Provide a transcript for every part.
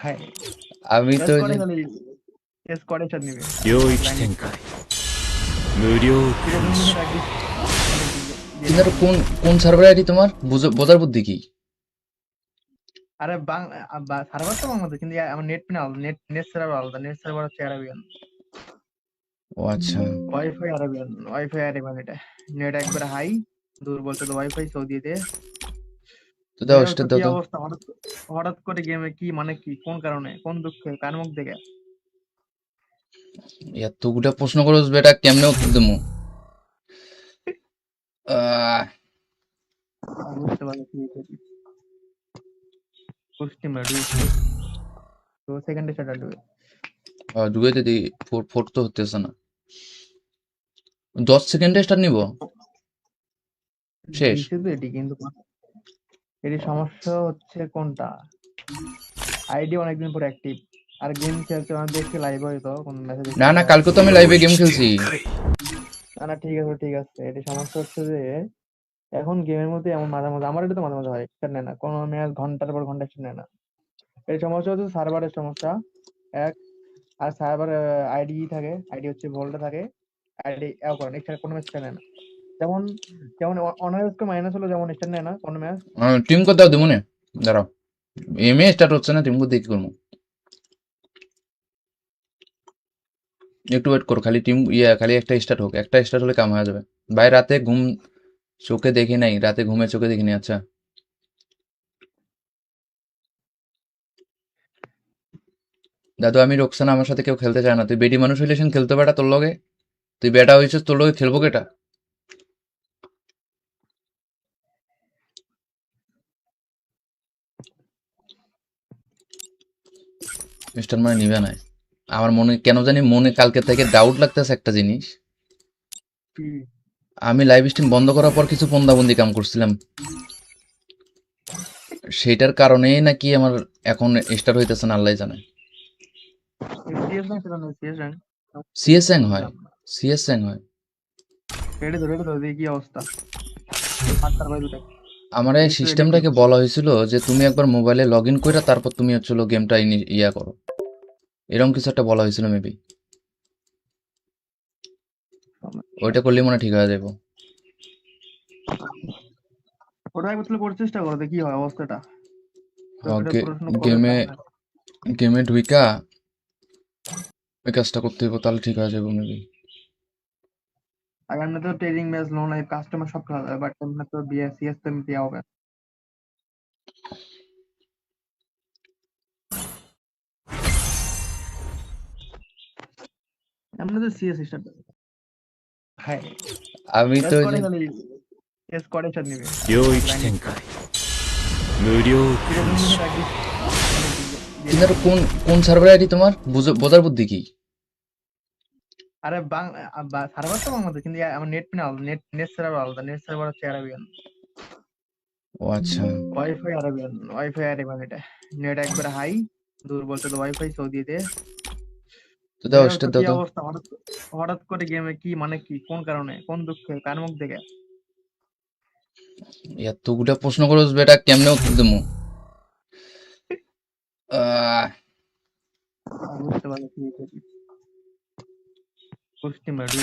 はい。আমি তো スコアレードに、スコアレーションに、領域展開無料空襲 কিন্তু কোন কোন সার্ভার আইডি তোমার বোঝার বুদ্ধি কি? আরে সার্ভার তো আমাদের, কিন্তু আমার নেট পিন আলাদা, নেট সার্ভার আলাদা, নেট সার্ভার হচ্ছে অ্যারাবিয়ান, ও আচ্ছা, ওয়াইফাই অ্যারাবিয়ান এটা। নেট একবারে হাই, দুর্বল তো ওয়াইফাই সৌদিতে। তো দাও যাই হোক, স্টার তো দাও কি তো। অবস্থা? হঠাৎ করে গেমে কি মানে কি, কোন কারণে, কোন দুঃখে, কার মুখ দেখে? এতগুলা প্রশ্ন করো বেটা, কেমনে উত্তর দেবো? আহ, বুঝতে পারলো কি হয়েছে। কুস্তি মেডু তো সেকেন্ডে স্টার্ট হবে। ঢুকাইতে দিই, ফোর ফোর তো হতেছে না। 10 সেকেন্ডে স্টার্ট নিব, শেষ। দিছে তো এটি, কিন্তু এটি সমস্যা হচ্ছে কোনটা? আইডি অনেকদিন পর অ্যাক্টিভ, আর গেম খেলছে মানে দেখছি লাইভ হয়তো কোন মেসেজ না না, দেখতে কালকে তো আমি লাইভে গেম খেলছি। না না, ঠিক আছে, এটি সমস্যা হচ্ছে যে এখন গেমের মধ্যে এমন মাঝে মাঝে, আমার এটা তো মাঝে মাঝে হয়, স্টার্ট নেয় না কোনো ম্যাচ, ঘন্টার পর ঘন্টা স্টার্ট নেয় না। এই সমস্যা হচ্ছে সার্ভারের সমস্যা এক, আর সার্ভার আইডি থাকে, আইডি হচ্ছে ভোল্টে থাকে, আইডি করে না, কোনো ম্যাচ স্টার্ট নেয় না। যেমন যেমন অনার্স মাইনাস হলো, যেমন স্টার্ট নেয় না কোনো ম্যাচ। টিম কোড দাও দেবো নে, দাঁড়াও। এম এ স্টার্ট হচ্ছে না, টিম কোড দিয়ে কি করবো? একটু ওয়েট করো, খালি খালি একটা স্টার্ট হোক, একটা স্টার্ট হলে কাম হয়ে যাবে। ভাই রাতে ঘুম চোখে দেখি নাই, রাতে ঘুমে চোখে দেখিনি। আচ্ছা দাদু, আমি রোকসানা, আমার সাথে কেউ খেলতে চায় না। তুই বেডি মানুষ হইলে খেলতে পারা তোর লগে? তুই বেটা হয়েছিস, তোর লগে খেলবো কেটা? মিস্টার মানে নিবে না। আমার মনে কেন জানি মনে কালকে থেকে ডাউট লাগতেছে একটা জিনিস। আমি লাইভ স্ট্রিম বন্ধ করার পর কিছু বন্দি কাম করছিলাম, সেটার কারণেই নাকি আমার এখন স্টার্ট হইতেছে না, আল্লাহ জানে। সিএস র্যাঙ্ক সেটা নয়, সিএস র্যাঙ্ক সিএস র্যাঙ্ক হয়, বুঝলাম না। সিএস র্যাঙ্ক হয়। রেডি ধরে দেখি কি অবস্থা, আটটার বাজে দুটো। আমার এই দেখছো এটা কি? সিস্টেমটাকে বলা হয়েছিল যে তুমি একবার মোবাইলে লগ ইন করে তারপর তুমি হচ্ছিল গেমটা ইয়া করো, এরকম কিছু একটা বলা হয়েছিল মেবি। ওইটা করলে মনে হয় ঠিক হয়ে যাবো। ওটা একবার তাহলে করার চেষ্টা করো, দেখি হয় অবস্থাটা। তো হ্যাঁ, এটা প্রশ্ন করবে গেমে তাহলে। গেমে ঢুইকা ওই কাজটা করতে হইব, তাহলে ঠিক হয়ে যাবো মেবি। আর এমনি তো trading match, loan live, customer সব খেলা যাবে, বাট এমনি তো সিএস তো এমনি দেওয়া হবে। এমনি তো সিএস স্টার্ট। হ্যাঁ, আমি তো স্কোয়াডে খালি, স্কোয়াডে স্টার্ট নিবে। 領域展開無料空襲 কিন্তু কোন কোন সার্ভার আইডি তোমার বোঝার বুদ্ধি কি? আরে সার্ভার তো আমাদের, কিন্তু আমার নেট পিন আলাদা, নেট সার্ভার আলাদা, নেট সার্ভার হচ্ছে অ্যারাবিয়ান, ও আচ্ছা, ওয়াইফাই অ্যারাবিয়ান এটা। নেট একবারে হাই, দুর্বল তো ওয়াইফাই সৌদিতে। তো দাও যাই হোক, তো স্টার কি দাও তো। অবস্থা? হঠাৎ করে গেমে কি মানে কি, কোন কারণে, কোন দুঃখে, কার মুখ দেখে? এতগুলা প্রশ্ন করো বেটা, কেমনে উত্তর দেবো? আহ, বুঝতে পারলো কি হয়েছে। কুস্তি মেডু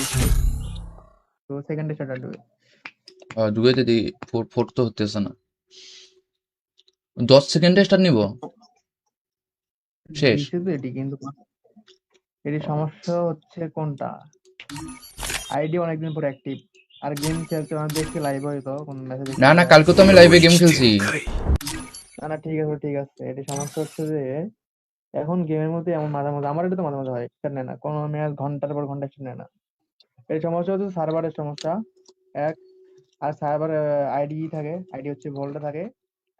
তো সেকেন্ডে স্টার্ট হবে। ঢুকাইতে দিই, ফোর ফোর তো হতেছে না। 10 সেকেন্ডে স্টার্ট নিব, শেষ। দিছে তো এটি, কিন্তু এটি সমস্যা হচ্ছে কোনটা? আইডি অনেকদিন পর অ্যাক্টিভ, আর গেম খেলছে মানে দেখছি লাইভ হয়তো কোন মেসেজ না দেখতে না, পাওয়া। কালকে তো আমি 領 লাইভে গেম 域展 খেলছি। 開 না না, ঠিক আছে, এটি সমস্যা হচ্ছে যে এখন গেমের মধ্যে এমন মাঝে মাঝে, আমার এটা তো মাঝে মাঝে হয়, স্টার্ট নেয় না কোনো ম্যাচ, ঘন্টার পর ঘন্টা স্টার্ট নেয় না। এই সমস্যা হচ্ছে সার্ভারের সমস্যা এক, আর সার্ভার আইডি থাকে, আইডি হচ্ছে ভোল্টে থাকে,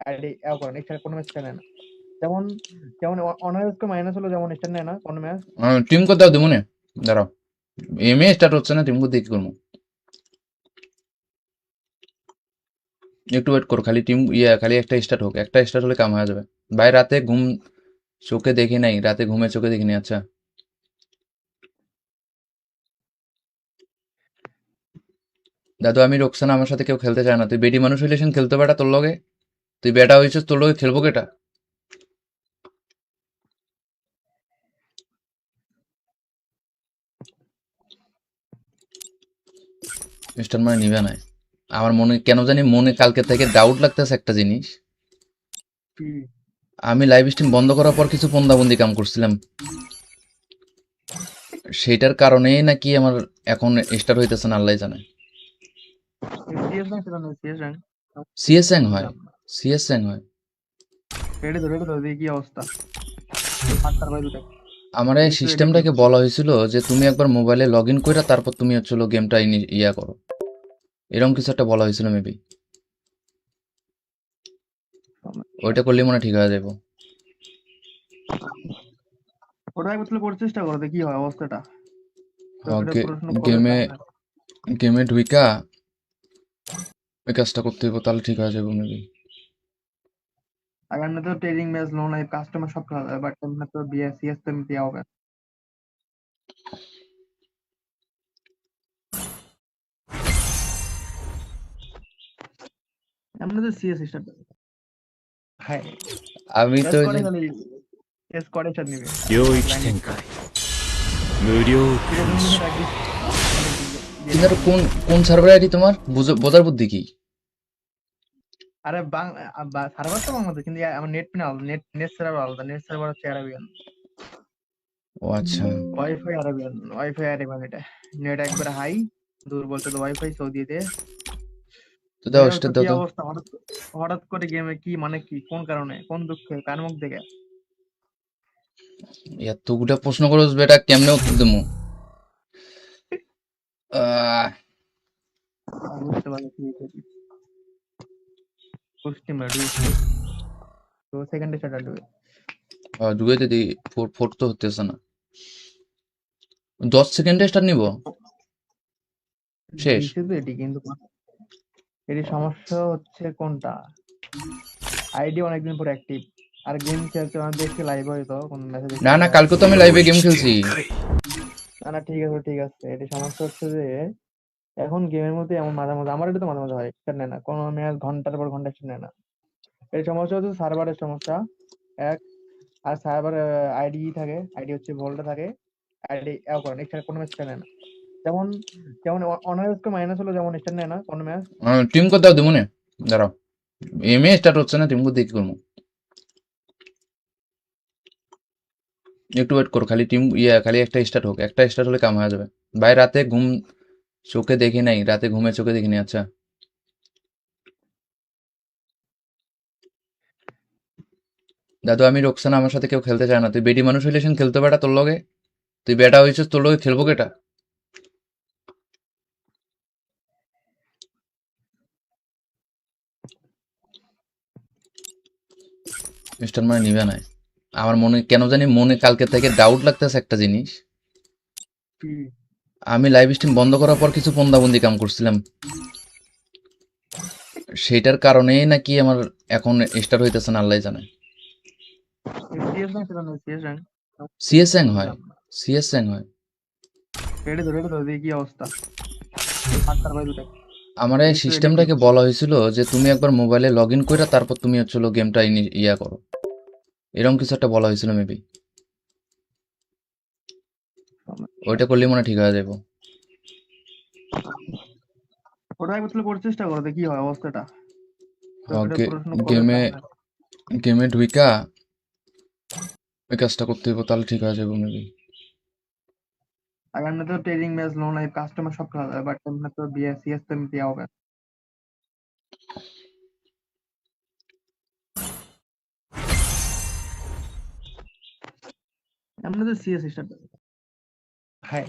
আইডি করে না, কোনো ম্যাচ স্টার্ট নেয় না। যেমন যেমন অনার্স মাইনাস হলো, যেমন স্টার্ট নেয় না কোনো ম্যাচ। টিম কোড দাও দেবো নে, দাঁড়াও। এম এ স্টার্ট হচ্ছে না, টিম কোড দিয়ে কি করবো? একটু ওয়েট করো, খালি খালি একটা স্টার্ট হোক, একটা স্টার্ট হলে কাম হয়ে যাবে। ভাই রাতে ঘুম চোখে দেখি নাই, রাতে ঘুমে চোখে দেখিনি। আচ্ছা দাদু, আমি রোকসানা, আমার সাথে কেউ খেলতে চায় না। তুই বেডি মানুষ হইলে খেলতে পারা তোর লগে? তুই বেটা হয়েছিস, তোর লগে খেলবো কেটা? মিস্টার মানে নিবে না। আমার মনে কেন জানি মনে কালকে থেকে ডাউট লাগতেছে একটা জিনিস। কি? আমি লাইভ স্ট্রিম বন্ধ করার পর কিছু পন্দাবন্দি কাম করছিলাম, সেটার কারণেই নাকি আমার এখন স্টার্ট হইতেছে না, আল্লাহ জানে। সিএস র্যাঙ্ক সেটা নয়, সিএস র্যাঙ্ক সিএস র্যাঙ্ক হয়, বুঝলাম না। সিএস র্যাঙ্ক হয়। রেডি তো দেখি কি অবস্থা। আটটার বাজে দুটাই। আমার এই একটু রেডি করি। সিস্টেমটাকে বলা হয়েছিল যে তুমি একবার মোবাইলে লগ ইন করে তারপর তুমি হচ্ছিল গেমটা ইয়া করো, এরকম কিছু একটা বলা হয়েছিল মেবি। ওইটা করলে মনে হয় ঠিক হয়ে যাবো। ওটা একবার তাহলে করার চেষ্টা করো, দেখি কি হয় অবস্থাটা। তো হ্যাঁ, এটা প্রশ্ন করে গেমে লাভ নাই। গেমে ঢুইকা ওই কাজটা করতে হইব, তাহলে ঠিক হয়ে যাবো মেবি। আর এমনি তো trading match loan live customer সব খেলা যায়, বাট এমনি তো বিএসসিএস তো এমনি দেওয়া হবে। এমনি তো সিএস স্টার্ট। হ্যাঁ, আমি তো এস ওই করে যে খালি এস করে স্টার্ট নিবে।領域展開無料ঠিক আছে,空襲তুমি প্র্যাকটিস কিন্তু এটা কোন কোন সার্ভার আইডি তোমার, বোঝার বুদ্ধি কি? আরে সার্ভার তো বাংলাদেশ, কিন্তু আমার নেট পিন আলাদা, নেট সার্ভার আলাদা, নেট সার্ভার হচ্ছে আরাবিয়ান, ও আচ্ছা, ওয়াইফাই আরাবিয়ান এটা। নেট একবারে হাই, দূর বলতে তো ওয়াইফাই সৌদিতে। তো দাও তো স্টার কি দাও তো। অবস্থা, হঠাৎ হঠাৎ করে গেমে কি মানে কি, কোন কারণে, কোন দুঃখে, কার মুখ দেখে? এতগুলা প্রশ্ন করছ বেটা, কেমনে উত্তর দেবো? আহ, বুঝতে পারছি কি হয়েছে। কোস্টিম রেডি তো সেকেন্ডে স্টার্ট হবে। ঢুকাইতে দিই, ফোর তো হতেছে না। 10 সেকেন্ডে স্টার্ট নিব, শেষ। দিছে তো এটি, কিন্তু এটি সমস্যা হচ্ছে কোনটা, আইডি অনেকদিন পর অ্যাক্টিভ, আর গেম খেলতে আমি দেখছি লাইভ হয়তো কোন মেসেজ দেখছি না না, live। কালকে তো আমি লাইভে গেম 領域 খেলছি। 展開 না না, ঠিক আছে, এটি সমস্যা হচ্ছে যে এখন গেমের মধ্যে এমন মাঝে মাঝে, আমার এটা তো মাঝে মাঝে হয়, স্টার্ট নেয় না কোনো ম্যাচ, ঘন্টার পর ঘন্টা স্টার্ট নেয় না। এর সমস্যা হচ্ছে সার্ভারের সমস্যা এক, আর সার্ভার আইডি থাকে, আইডি হচ্ছে ভোল্টে থাকে, আইডি করেন এখানে কোনো ম্যাচ স্টার্ট নেয় না। যেমন যেমন অনার্স মাইনাস হলো, যেমন স্টার্ট নেয় না কোনো ম্যাচ। টিম কোড দাও, দেবো না, দাঁড়াও। এমএ স্টার্ট হচ্ছে না, টিম কোড দিয়ে কি করবো? একটু ওয়েট করো, খালি খালি একটা স্টার্ট হোক, একটা স্টার্ট হলে কাম হয়ে যাবে। ভাই রাতে চোখে দেখি নাই, রাতে ঘুমে চোখে দেখিনি। আচ্ছা দাদু, আমি রোকসানা, আমার সাথে কেউ খেলতে চায় না। তুই বেটি মানুষ হইলে সেন খেলতে বেটা তোর লগে, তুই বেটা হয়েছিস, তোর লগে খেলবো কেটা? মিস্টার মানে নিবে না। আমার মনে কেন জানি মনে কালকে থেকে ডাউট লাগতেছে একটা জিনিস। কি? আমি লাইভ স্ট্রিম বন্ধ করার পর কিছু পন্দাবন্দি কাম করছিলাম, সেটার কারণেই নাকি আমার এখন স্টার্ট হইতেছে না, আল্লাহ জানে। সিএস র্যাঙ্ক সেটা নয়, সিএস র্যাঙ্ক সিএস র্যাঙ্ক হয়, বুঝলাম না। সিএস র্যাঙ্ক হয়। রেডি তো দেখি কি অবস্থা। আটটার বাজে দুটাই। আমার এই একটু রেডি করি। সিস্টেমটাকে বলা হয়েছিল যে তুমি একবার মোবাইলে লগ ইন করে তারপর তুমি হচ্ছিল গেমটা ইয়া করো, এরকম কিছু একটা বলা হয়েছিল মেবি। ওইটা করলে মনে হয় ঠিক হয়ে যাবো। ওটা একবার তাহলে করার চেষ্টা করো, দেখি কি হয় অবস্থাটা। তো হ্যাঁ, এটা প্রশ্ন করে গেমে লাভ নাই। গেমে ঢুইকা ওই কাজটা করতে হইব, তাহলে ঠিক হয়ে যাবো মেবি। আর এমনি তো trading match loan live customer সব খেলা যায়, বাট এমনি তো বিএসসিএস তো এমনি দেওয়া হবে। এমনি তো সিএস স্টার্ট। হ্যাঁ,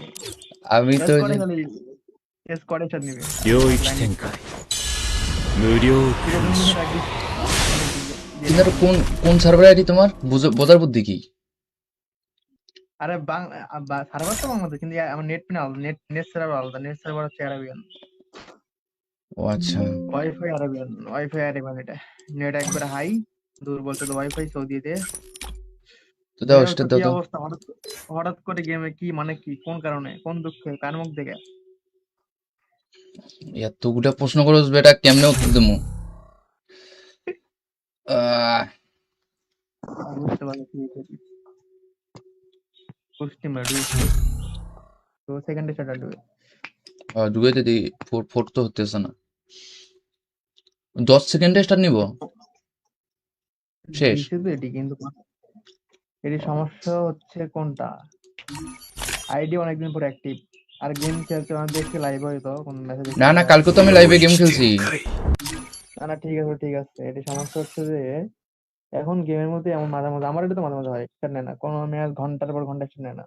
আমি তো এস ওই করে যে খালি এস করে স্টার্ট নিবে।領域展開無料ঠিক আছে,空তুমি襲 প্র্যাকটিস কিন্তু এটা কোন সার্ভার আইডি তোমার, বোঝার বুদ্ধি কি? আরে সার্ভার তো বাংলাদেশ, কিন্তু আমার নেট পিন আলাদা, নেট সার্ভার আলাদা, নেট সার্ভার হচ্ছে আরাবিয়ান, ও আচ্ছা, ওয়াইফাই আরাবিয়ান এটা। নেট একবারে হাই, দূর বলতে তো ওয়াইফাই সৌদিতে। তো দাও তো স্টার কি দাও তো। অবস্থা, হঠাৎ করে গেমে কি মানে কি, কোন কারণে, কোন দুঃখে, কার মুখ দেখে? এতগুলা প্রশ্ন করছ বেটা, কেমনে উত্তর দেবো? আহ, বুঝতে পারছি কি হয়েছে। কোস্টিম রেডি তো সেকেন্ডে স্টার্ট হবে। ঢুকাইতে দিই, ফোর তো হতেছে না। 10 সেকেন্ডে স্টার্ট নিব, শেষ। দিছে তো এটি কিন্তু এটি সমস্যা হচ্ছে কোনটা, আইডি অনেকদিন পর অ্যাক্টিভ আর গেম খেলছে মানে দেখছি লাইভ হয়তো কোন মেসেজ না না, কালকে তো আমি 領 লাইভে 域 গেম 展 খেলছি। 開 না না ঠিক আছে এটি সমস্যা হচ্ছে যে এখন গেমের মধ্যে এমন মাঝে মাঝে আমার এটা তো মাঝে মাঝে হয় স্টার্ট নেয় না, কোনো ম্যাচ ঘন্টার পর ঘন্টা স্টার্ট নেয় না।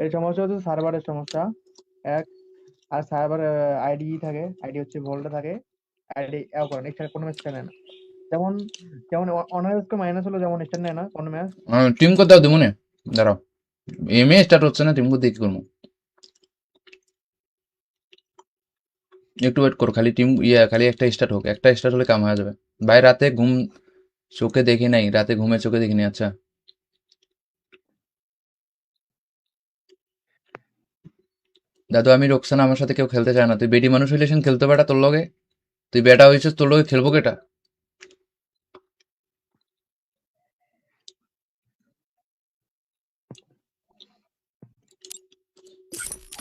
এই সমস্যা হচ্ছে সার্ভারের সমস্যা এক, আর সার্ভার আইডি থাকে, আইডি হচ্ছে ভোল্টে থাকে, আইডি করে এখানে কোনো ম্যাচ নেয় না। যেমন যেমন অনার্স মাইনাস হলো, যেমন স্টার্ট নেয় না কোনো ম্যাচ। টিম কোড দাও দেবো না, দাঁড়াও। এমএ স্টার্ট হচ্ছে না, টিম কোড দিয়ে কি করবো? একটু ওয়েট করো, খালি খালি একটা স্টার্ট হোক, একটা স্টার্ট হলে কাম হয়ে যাবে। ভাই রাতে চোখে দেখি নাই, রাতে ঘুমে চোখে দেখিনি। আচ্ছা দাদু, আমি রোকসানা, আমার সাথে কেউ খেলতে চায় না। তুই বেটি মানুষ হইলে খেলতে পারা তোর লগে? তুই বেটা হয়েছিস, তোর লগে খেলবো কেটা?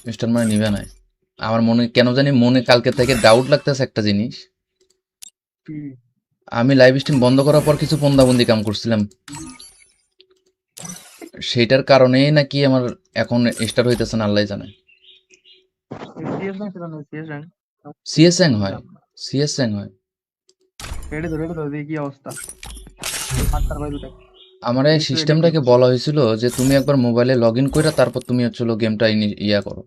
মিস্টার মানে নিবে নাই। আমার মনে কেন জানি মনে কালকে থেকে ডাউট লাগতেছে একটা জিনিস। আমি লাইভ স্ট্রিম বন্ধ করার পর কিছু পন্দাবন্দি কাম করছিলাম, সেটার কারণেই নাকি আমার এখন স্টার্ট হইতেছে না, আল্লাহ জানে। সিএস র্যাঙ্ক সেটা নয়, সিএস র্যাঙ্ক সিএস র্যাঙ্ক হয়, সিএস র্যাঙ্ক হয়। রেডি ধরে দেখি কি অবস্থা। আটটার বাজে দুটো আমার এই একটু রেডি কি সিস্টেমটাকে বলা হয়েছিল যে তুমি একবার মোবাইলে লগ ইন করে তারপর তুমি হচ্ছে গেমটা ইয়া করো,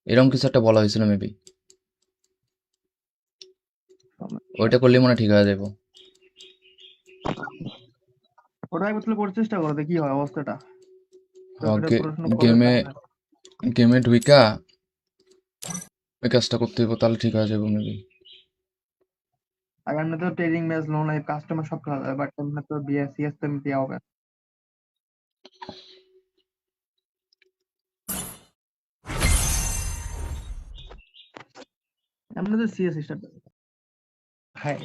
এরকম কিছু একটা বলা হয়েছিল মেবি। ওইটা করলে মনে হয় ঠিক হয়ে যাবো। ওটা একবার তাহলে করার চেষ্টা করো দেখি হয় অবস্থাটা। তো হ্যাঁ, এটা পড়াশোনা করে গেমে লাভ নাই। গেমে ঢুইকা ওই কাজটা করতে হইব, তাহলে ঠিক হয়ে যাবো মেবি। আর এমনি তো trading match loan live customer সব খেলা যায়, বাট এমনি তো বিএসসিএস তো এমনি হবে। এমনি তো সিএস স্টার্ট হ্যাঁ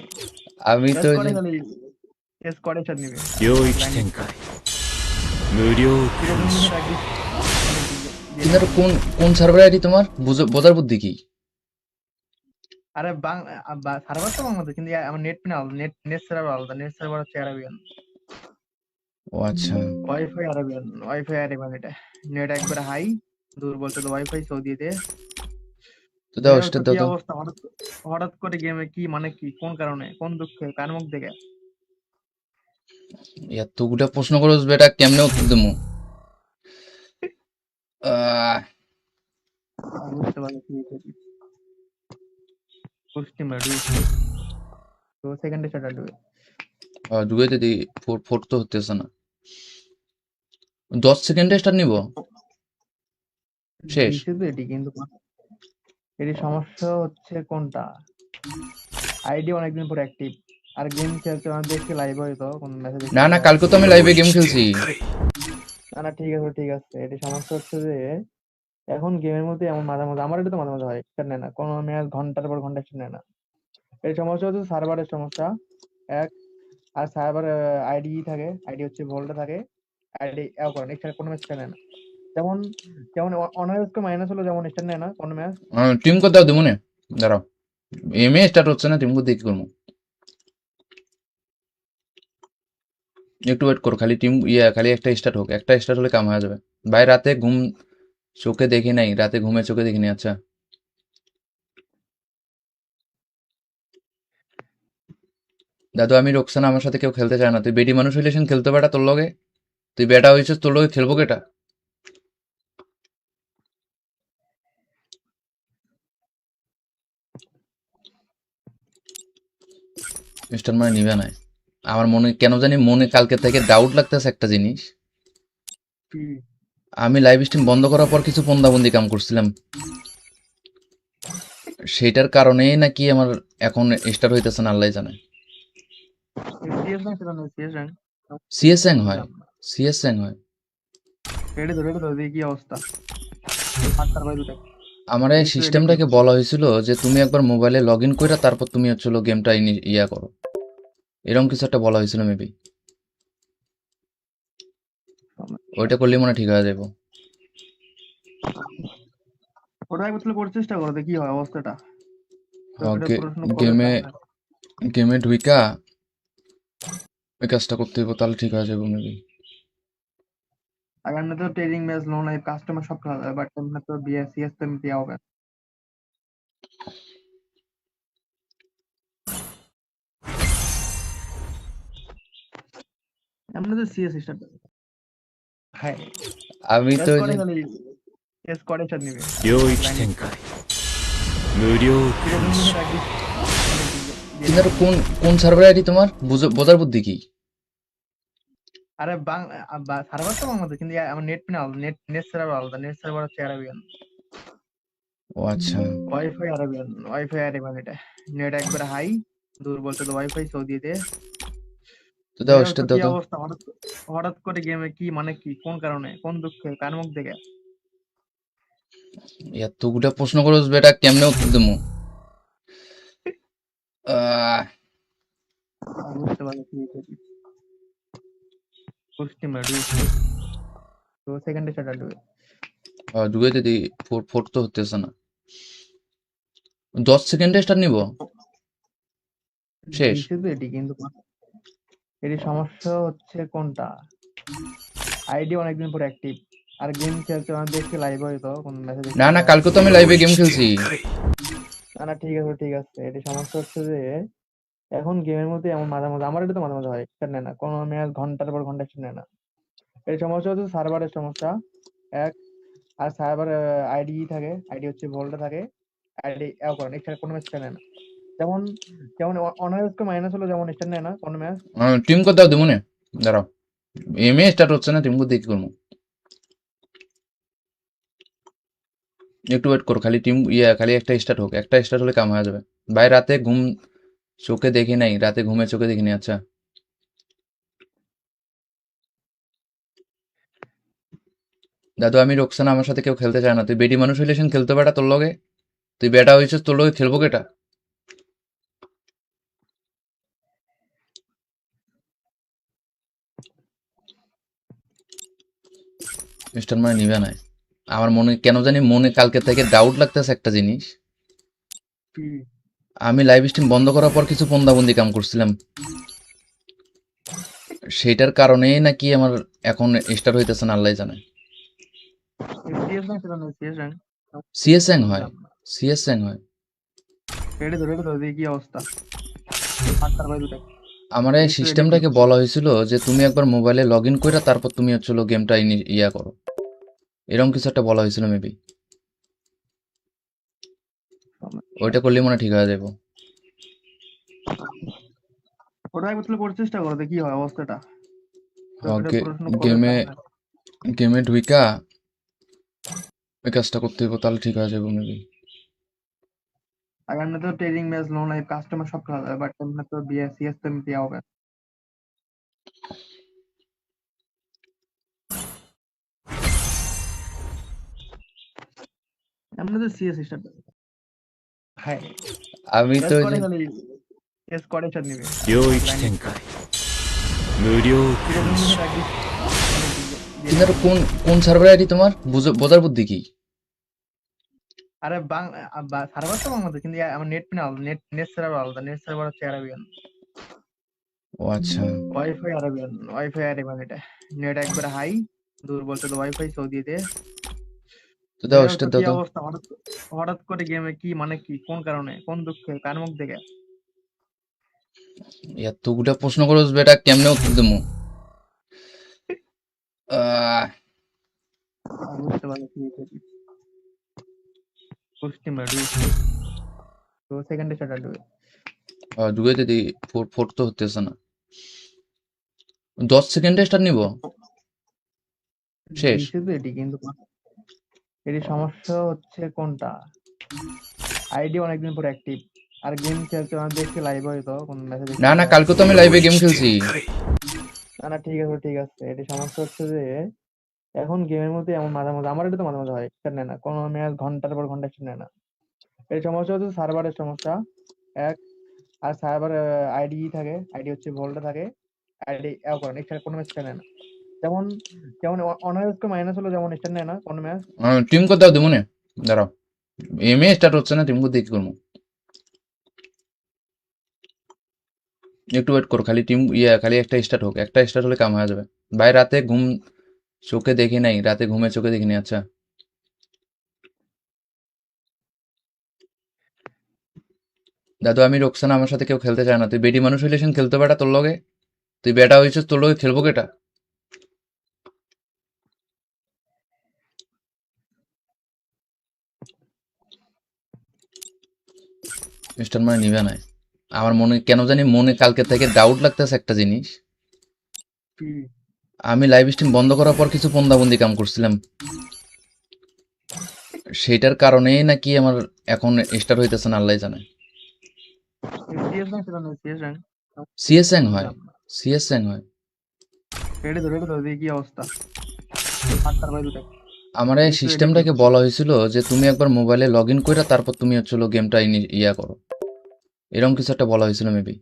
আমি তো এস ওই করে যে খালি এস করে স্টার্ট নিবে 領域展開無料 কিরকম 空 দিনে 襲 প্র্যাকটিস। কিন্তু কোন কোন সার্ভার আইডি তোমার? বোঝার বুদ্ধি কি? আরে সার্ভার তো বাংলাদেশ, কিন্তু আমার নেট পেন আলাদা, নেট সার্ভার আলাদা, নেট সার্ভার হচ্ছে আরাবিয়ান, ও আচ্ছা, ওয়াইফাই আরাবিয়ান, এটা নেট একবার হাই, দূর বলতে তো ওয়াইফাই সৌদিতে। তো দাও তো স্টার্ট কি দাও তো। অবস্থা, হঠাৎ হঠাৎ করে গেমে কি মানে কি, কোন কারণে, কোন দুঃখে, কার মুখ দেখে? এতগুলা প্রশ্ন করছ বেটা, কেমনে উত্তর দেবো? আহ, বুঝতে পারছি কি হয়েছে। পুষ্টি মেডু তো সেকেন্ডে স্টার্ট হবে। ঢুকাইতে দিই, ফোর তো হতেছে না। 10 সেকেন্ডে স্টার্ট নিব, শেষ। দিছে তো এটি কিন্তু এটি সমস্যা হচ্ছে কোনটা, আইডি অনেকদিন পর অ্যাক্টিভ আর গেম খেলছে মানে দেখছি লাইভ হয়তো কোন মেসেজ না না, কালকে তো আমি 領 লাইভে 域 গেম 展 খেলছি। 開 না না ঠিক আছে এটি সমস্যা হচ্ছে যে এখন গেমের মধ্যে এমন মাঝে মাঝে আমার এটা তো মাঝে মাঝে হয় স্টার্ট নেয় না, কোনো ম্যাচ ঘন্টার পর ঘন্টা স্টার্ট নেয় না। এই সমস্যা হচ্ছে সার্ভারের সমস্যা এক, আর সার্ভার আইডি থাকে, আইডি হচ্ছে ভোল্টে থাকে, আইডি করে এখানে কোনো ম্যাচ স্টার্ট নেয় না। যেমন যেমন অনার্স মাইনাস হলো, যেমন স্টার্ট নেয় না কোনো ম্যাচ। টিম কোড দাও দেবো না, দাঁড়াও। এমএ স্টার্ট হচ্ছে না, টিম কোড দিয়ে কি করবো? একটু ওয়েট করো, খালি খালি একটা স্টার্ট হোক, একটা স্টার্ট হলে কাম হয়ে যাবে। ভাই রাতে চোখে দেখি নাই, রাতে ঘুমে চোখে দেখিনি। আচ্ছা দাদু, আমি রোকসানা, আমার সাথে কেউ খেলতে চায় না। তুই বেটি মানুষ হইলে খেলতে পারা তোর লগে? তুই বেটা হয়েছিস, তোর লগে খেলবো কেটা? মিস্টার মানে নিবে নাই। আমার মনে কেন জানি মনে কালকে থেকে ডাউট লাগতেছে একটা জিনিস। আমি লাইভ স্ট্রিম বন্ধ করার পর কিছু পন্দাবন্দি কাম করছিলাম, সেটার কারণেই নাকি আমার এখন স্টার্ট হইতেছে না, আল্লাহ জানে। সিএস র্যাঙ্ক সেটা নয়, সিএস র্যাঙ্ক সিএস র্যাঙ্ক হয়, সিএস র্যাঙ্ক হয়। রেডি ধরে দেখি কি অবস্থা। আটটার বাজে দুটো আমার এই একটু রেডি কি সিস্টেমটাকে বলা হয়েছিল যে তুমি একবার মোবাইলে লগ ইন করে তারপর তুমি হচ্ছে গেমটা ইয়া করো, এরকম কিছু একটা বলা হয়েছিল মেবি। ওইটা করলে মনে হয় ঠিক হয়ে যাবো। ওটা একবার তাহলে করার চেষ্টা করো, দেখি কি হয় অবস্থাটা। তো এটা পড়াশোনা করে গেমে লাভ নাই। গেমে ঢুইকা ওই কাজটা করতে হইব, তাহলে ঠিক হয়ে যাবে মেবি। আর এমনি তো ট্রেডিং ম্যাচ লো লাইভ কাস্টমার সব খেলা যায়, বাট এমনি তো বিএসসিএস তো এমনি দেওয়া হবে। এমনি তো সিএস স্টার্ট। হ্যাঁ, আমি তো এস ওই করে যে খালি এস করে স্টার্ট নিবে領域展開無料ঠিক আছে, তুমি প্র্যাকটিস কিন্তু এটা কোন কোন সার্ভার আইডি তোমার বোঝার বুদ্ধি কি? আরে সার্ভার তো বাংলাদেশ, কিন্তু আমার নেট পিন আলাদা, নেট সার্ভার আলাদা, নেট সার্ভার হচ্ছে আরাবিয়ান, ও আচ্ছা, ওয়াইফাই আরাবিয়ান এটা। নেট একবারে হাই, দূর বলতে তো ওয়াইফাই সৌদিতে। তো দাও যাই হোক, তো স্টার কি দাও তো। অবস্থা হঠাৎ হঠাৎ করে গেমে কি মানে কি কোন কারণে কোন দুঃখে কার মুখ দেখে? এতগুলা প্রশ্ন করছ বেটা, কেমনে উত্তর দেবো? আহ, বুঝতে পারছি কি হয়েছে। বুঝতে পারছি তো সেকেন্ডে স্টার্ট হবে। ঢুকাইতে দিই, ফোর তো হতেছে না। 10 সেকেন্ডে স্টার্ট নিব, শেষ। দিছে তো এটি, কিন্তু এটি সমস্যা হচ্ছে কোনটা, আইডি অনেকদিন পর অ্যাক্টিভ, আর গেম খেলতে আমার দেখতে লাইভ হয়তো কোন মেসেজ না না, দেখতে। কালকে তো আমি 領 লাইভে গেম 域 খেলছি। 展開 না না, ঠিক আছে, এটি সমস্যা হচ্ছে যে এখন গেমের মধ্যে এমন মাঝে মাঝে, আমার এটা তো মাঝে মাঝে হয়, স্টার্ট নেয় না কোনো ম্যাচ, ঘন্টার পর ঘন্টা স্টার্ট নেয় না। এর সমস্যা হচ্ছে সার্ভারের সমস্যা এক, আর সার্ভার আইডি থাকে, আইডি হচ্ছে ভোল্টে থাকে, আইডি এও করেন এছাড়া কোনো ম্যাচ স্টার্ট নেয় না। যেমন যেমন অনার্সকে মাইনাস হলো, যেমন স্টার্ট নেয় না কোনো ম্যাচ। টিম কোড দাও, দেবো না, দাঁড়াও। এম এ স্টার্ট হচ্ছে না, টিম কোড দিয়ে কি করবো? একটু ওয়েট করো, খালি খালি একটা স্টার্ট হোক, একটা স্টার্ট হলে কাম হয়ে যাবে। ভাই রাতে ঘুম চোখে দেখি নাই, রাতে ঘুমে চোখে দেখিনি। আচ্ছা দাদু, আমি রোকসানা, আমার সাথে কেউ খেলতে চায় না। তুই বেডি মানুষ হইলে সেন খেলতে বেটা তোর লগে। তুই বেটা হয়েছিস, তোর লগে খেলবো কেটা? মিস্টার মানে নিবে না। আমার মনে কেন জানি মনে কালকে থেকে ডাউট লাগতেছে একটা জিনিস। আমি লাইভ স্ট্রিম বন্ধ করার পর কিছু বন্দি কাম করছিলাম, সেটার কারণেই নাকি আমার এখন স্টার্ট হইতেছে না, আল্লাহ জানে। সিএস র্যাঙ্ক সেটা নয়, সিএস র্যাঙ্ক সিএসএং হয়, বুঝলাম না। সিএসএং হয়। রেডি ধরে দেখি কি অবস্থা, আটটার বাজে দুটাই। আমার এই এই তো রেডি কি সিস্টেমটাকে বলা হয়েছিল যে তুমি একবার মোবাইলে লগ ইন করে তারপর তুমি হচ্ছে গেমটা ইয়া করো, এরকম কিছু একটা বলা হয়েছিল মেবি। ওইটা করলে মনে হয় ঠিক হয়ে যাবো। ওটা একবার তাহলে করার চেষ্টা করো, দেখি কি হয় অবস্থাটা। তো এটা পড়াশোনা করে গেমে লাভ নাই। গেমে ঢুইকা ওই কাজটা করতে হইব, তাহলে ঠিক হয়ে যাবো মেবি। আর এমনি তো ট্রেডিং ম্যাচ লো লাইভ কাস্টমার সব খেলা যায়, বাট এমনি তো বিএসসিএস তো এমনি দেওয়া হবে। এমনি তো সিএস স্টার্ট। হ্যাঁ, আমি তো এস ওই করে যে খালি এস করে স্টার্ট নিবে領域展開無料ঠিক আছে, তুমি প্র্যাকটিস কিন্তু এটা কোন সার্ভার আইডি তোমার বোঝার বুদ্ধি কি? আরে সার্ভার তো বাংলাদেশ, কিন্তু আমার নেট পিন আলাদা, নেট সার্ভার আলাদা, নেট সার্ভার হচ্ছে আরাবিয়ান, ও আচ্ছা, ওয়াইফাই আরাবিয়ান এটা। নেট একবারে হাই, দূর বলতে তো ওয়াইফাই সৌদিতে। তো দাও যাই হোক, তো স্টার কি দাও তো। অবস্থা হঠাৎ করে গেমে কি মানে কি কোন কারণে কোন দুঃখে কার মুখ দেখে? এতগুলা প্রশ্ন করছ বেটা, কেমনে উত্তর দেবো? আহ, বুঝতে পারছি কি হয়েছে। বুঝতে পারছি তো সেকেন্ডে স্টার্ট হবে। ঢুকাইতে দিই, ফোর তো হতেছে না। 10 সেকেন্ডে স্টার্ট নিব, শেষ। দিছে তো এটি, কিন্তু এটি সমস্যা হচ্ছে কোনটা, আইডি অনেকদিন পর অ্যাক্টিভ, আর গেম খেলতে আমার দেখতে লাইভ হয়তো কোন মেসেজ না না, দেখতে। কালকে তো আমি 領 লাইভে 域 গেম 展 খেলছি। 開 না না, ঠিক আছে, এটি সমস্যা হচ্ছে যে এখন গেমের মধ্যে এমন মাঝে মাঝে, আমার এটা তো মাঝে মাঝে হয়, স্টার্ট নেয় না কোনো ম্যাচ, ঘন্টার পর ঘন্টা স্টার্ট নেয় না। এর সমস্যা হচ্ছে সার্ভারের সমস্যা এক, আর সার্ভার আইডি থাকে, আইডি হচ্ছে ভোল্টে থাকে, আইডি এও করেন এছাড়া কোনো ম্যাচ স্টার্ট নেয় না। যেমন যেমন অনার্সকে মাইনাস হলো, যেমন স্টার্ট নেয় না কোনো ম্যাচ। টিম কোড দাও, দেবো না, দাঁড়াও। এমএ স্টার্ট হচ্ছে না, টিমকে দিয়ে কি করবো? একটু ওয়েট করো, খালি খালি একটা স্টার্ট হোক, একটা স্টার্ট হলে কাম হয়ে যাবে। ভাই রাতে ঘুম চোখে দেখি নাই, রাতে ঘুমে চোখে দেখিনি। আচ্ছা দাদু, আমি রোকসানা, আমার সাথে কেউ খেলতে চায় না। তুই বেডি মানুষ হইলে খেলতে বেটা তোর লগে। তুই বেটা হয়েছিস, তোর লগে খেলবো কেটা? মিস্টার মানে নিবে নাই। আমার মনে কেন জানি মনে কালকে থেকে ডাউট লাগতেছে একটা জিনিস। কি আমি লাইভ স্ট্রিম বন্ধ করার পর কিছু পন্দাবন্দি কাম করছিলাম, সেটার কারণেই নাকি আমার এখন স্টার্ট হইতেছে না, আল্লাহ জানে। সিএস র্যাঙ্ক সেটা নয়, সিএস র্যাঙ্ক সিএস র্যাঙ্ক হয়, বুঝলাম না। সিএস র্যাঙ্ক হয়। রেডি ধরে দেখি কি অবস্থা। 8টার বাজে দেখ, আমার এই একটু রেডি করি। সিস্টেমটাকে বলা হয়েছিল যে তুমি একবার মোবাইলে লগ ইন করে তারপর তুমি গেমটা ইয়া করো, এরকম কিছু একটা বলা হয়েছিল মেবি।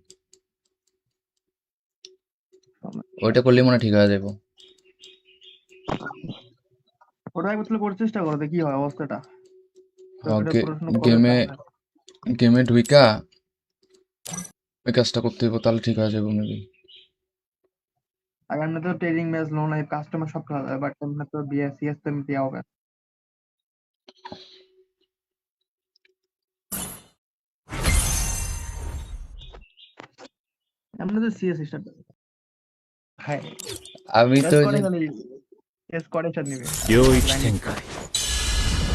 ওইটা করলে মনে হয় ঠিক হয়ে যাবো। ওটা একবার তাহলে করার চেষ্টা করো, দেখি কি হয় অবস্থাটা। তো হ্যাঁ, এটা পড়াশোনা করে গেমে লাভ নাই। গেমে ঢুইকা ওই কাজটা করতে হইব, তাহলে ঠিক হয়ে যাবো মেবি। আর এমনি তো trading match loan live customer সব খেলা যায়, বাট এমনি তো বিএসসিএস তো এমনি হবে। এমনি তো সিএস স্টার্ট হ্যাঁ, আমি তো এস ওই করে যে খালি এস করে চার নিবে領域展開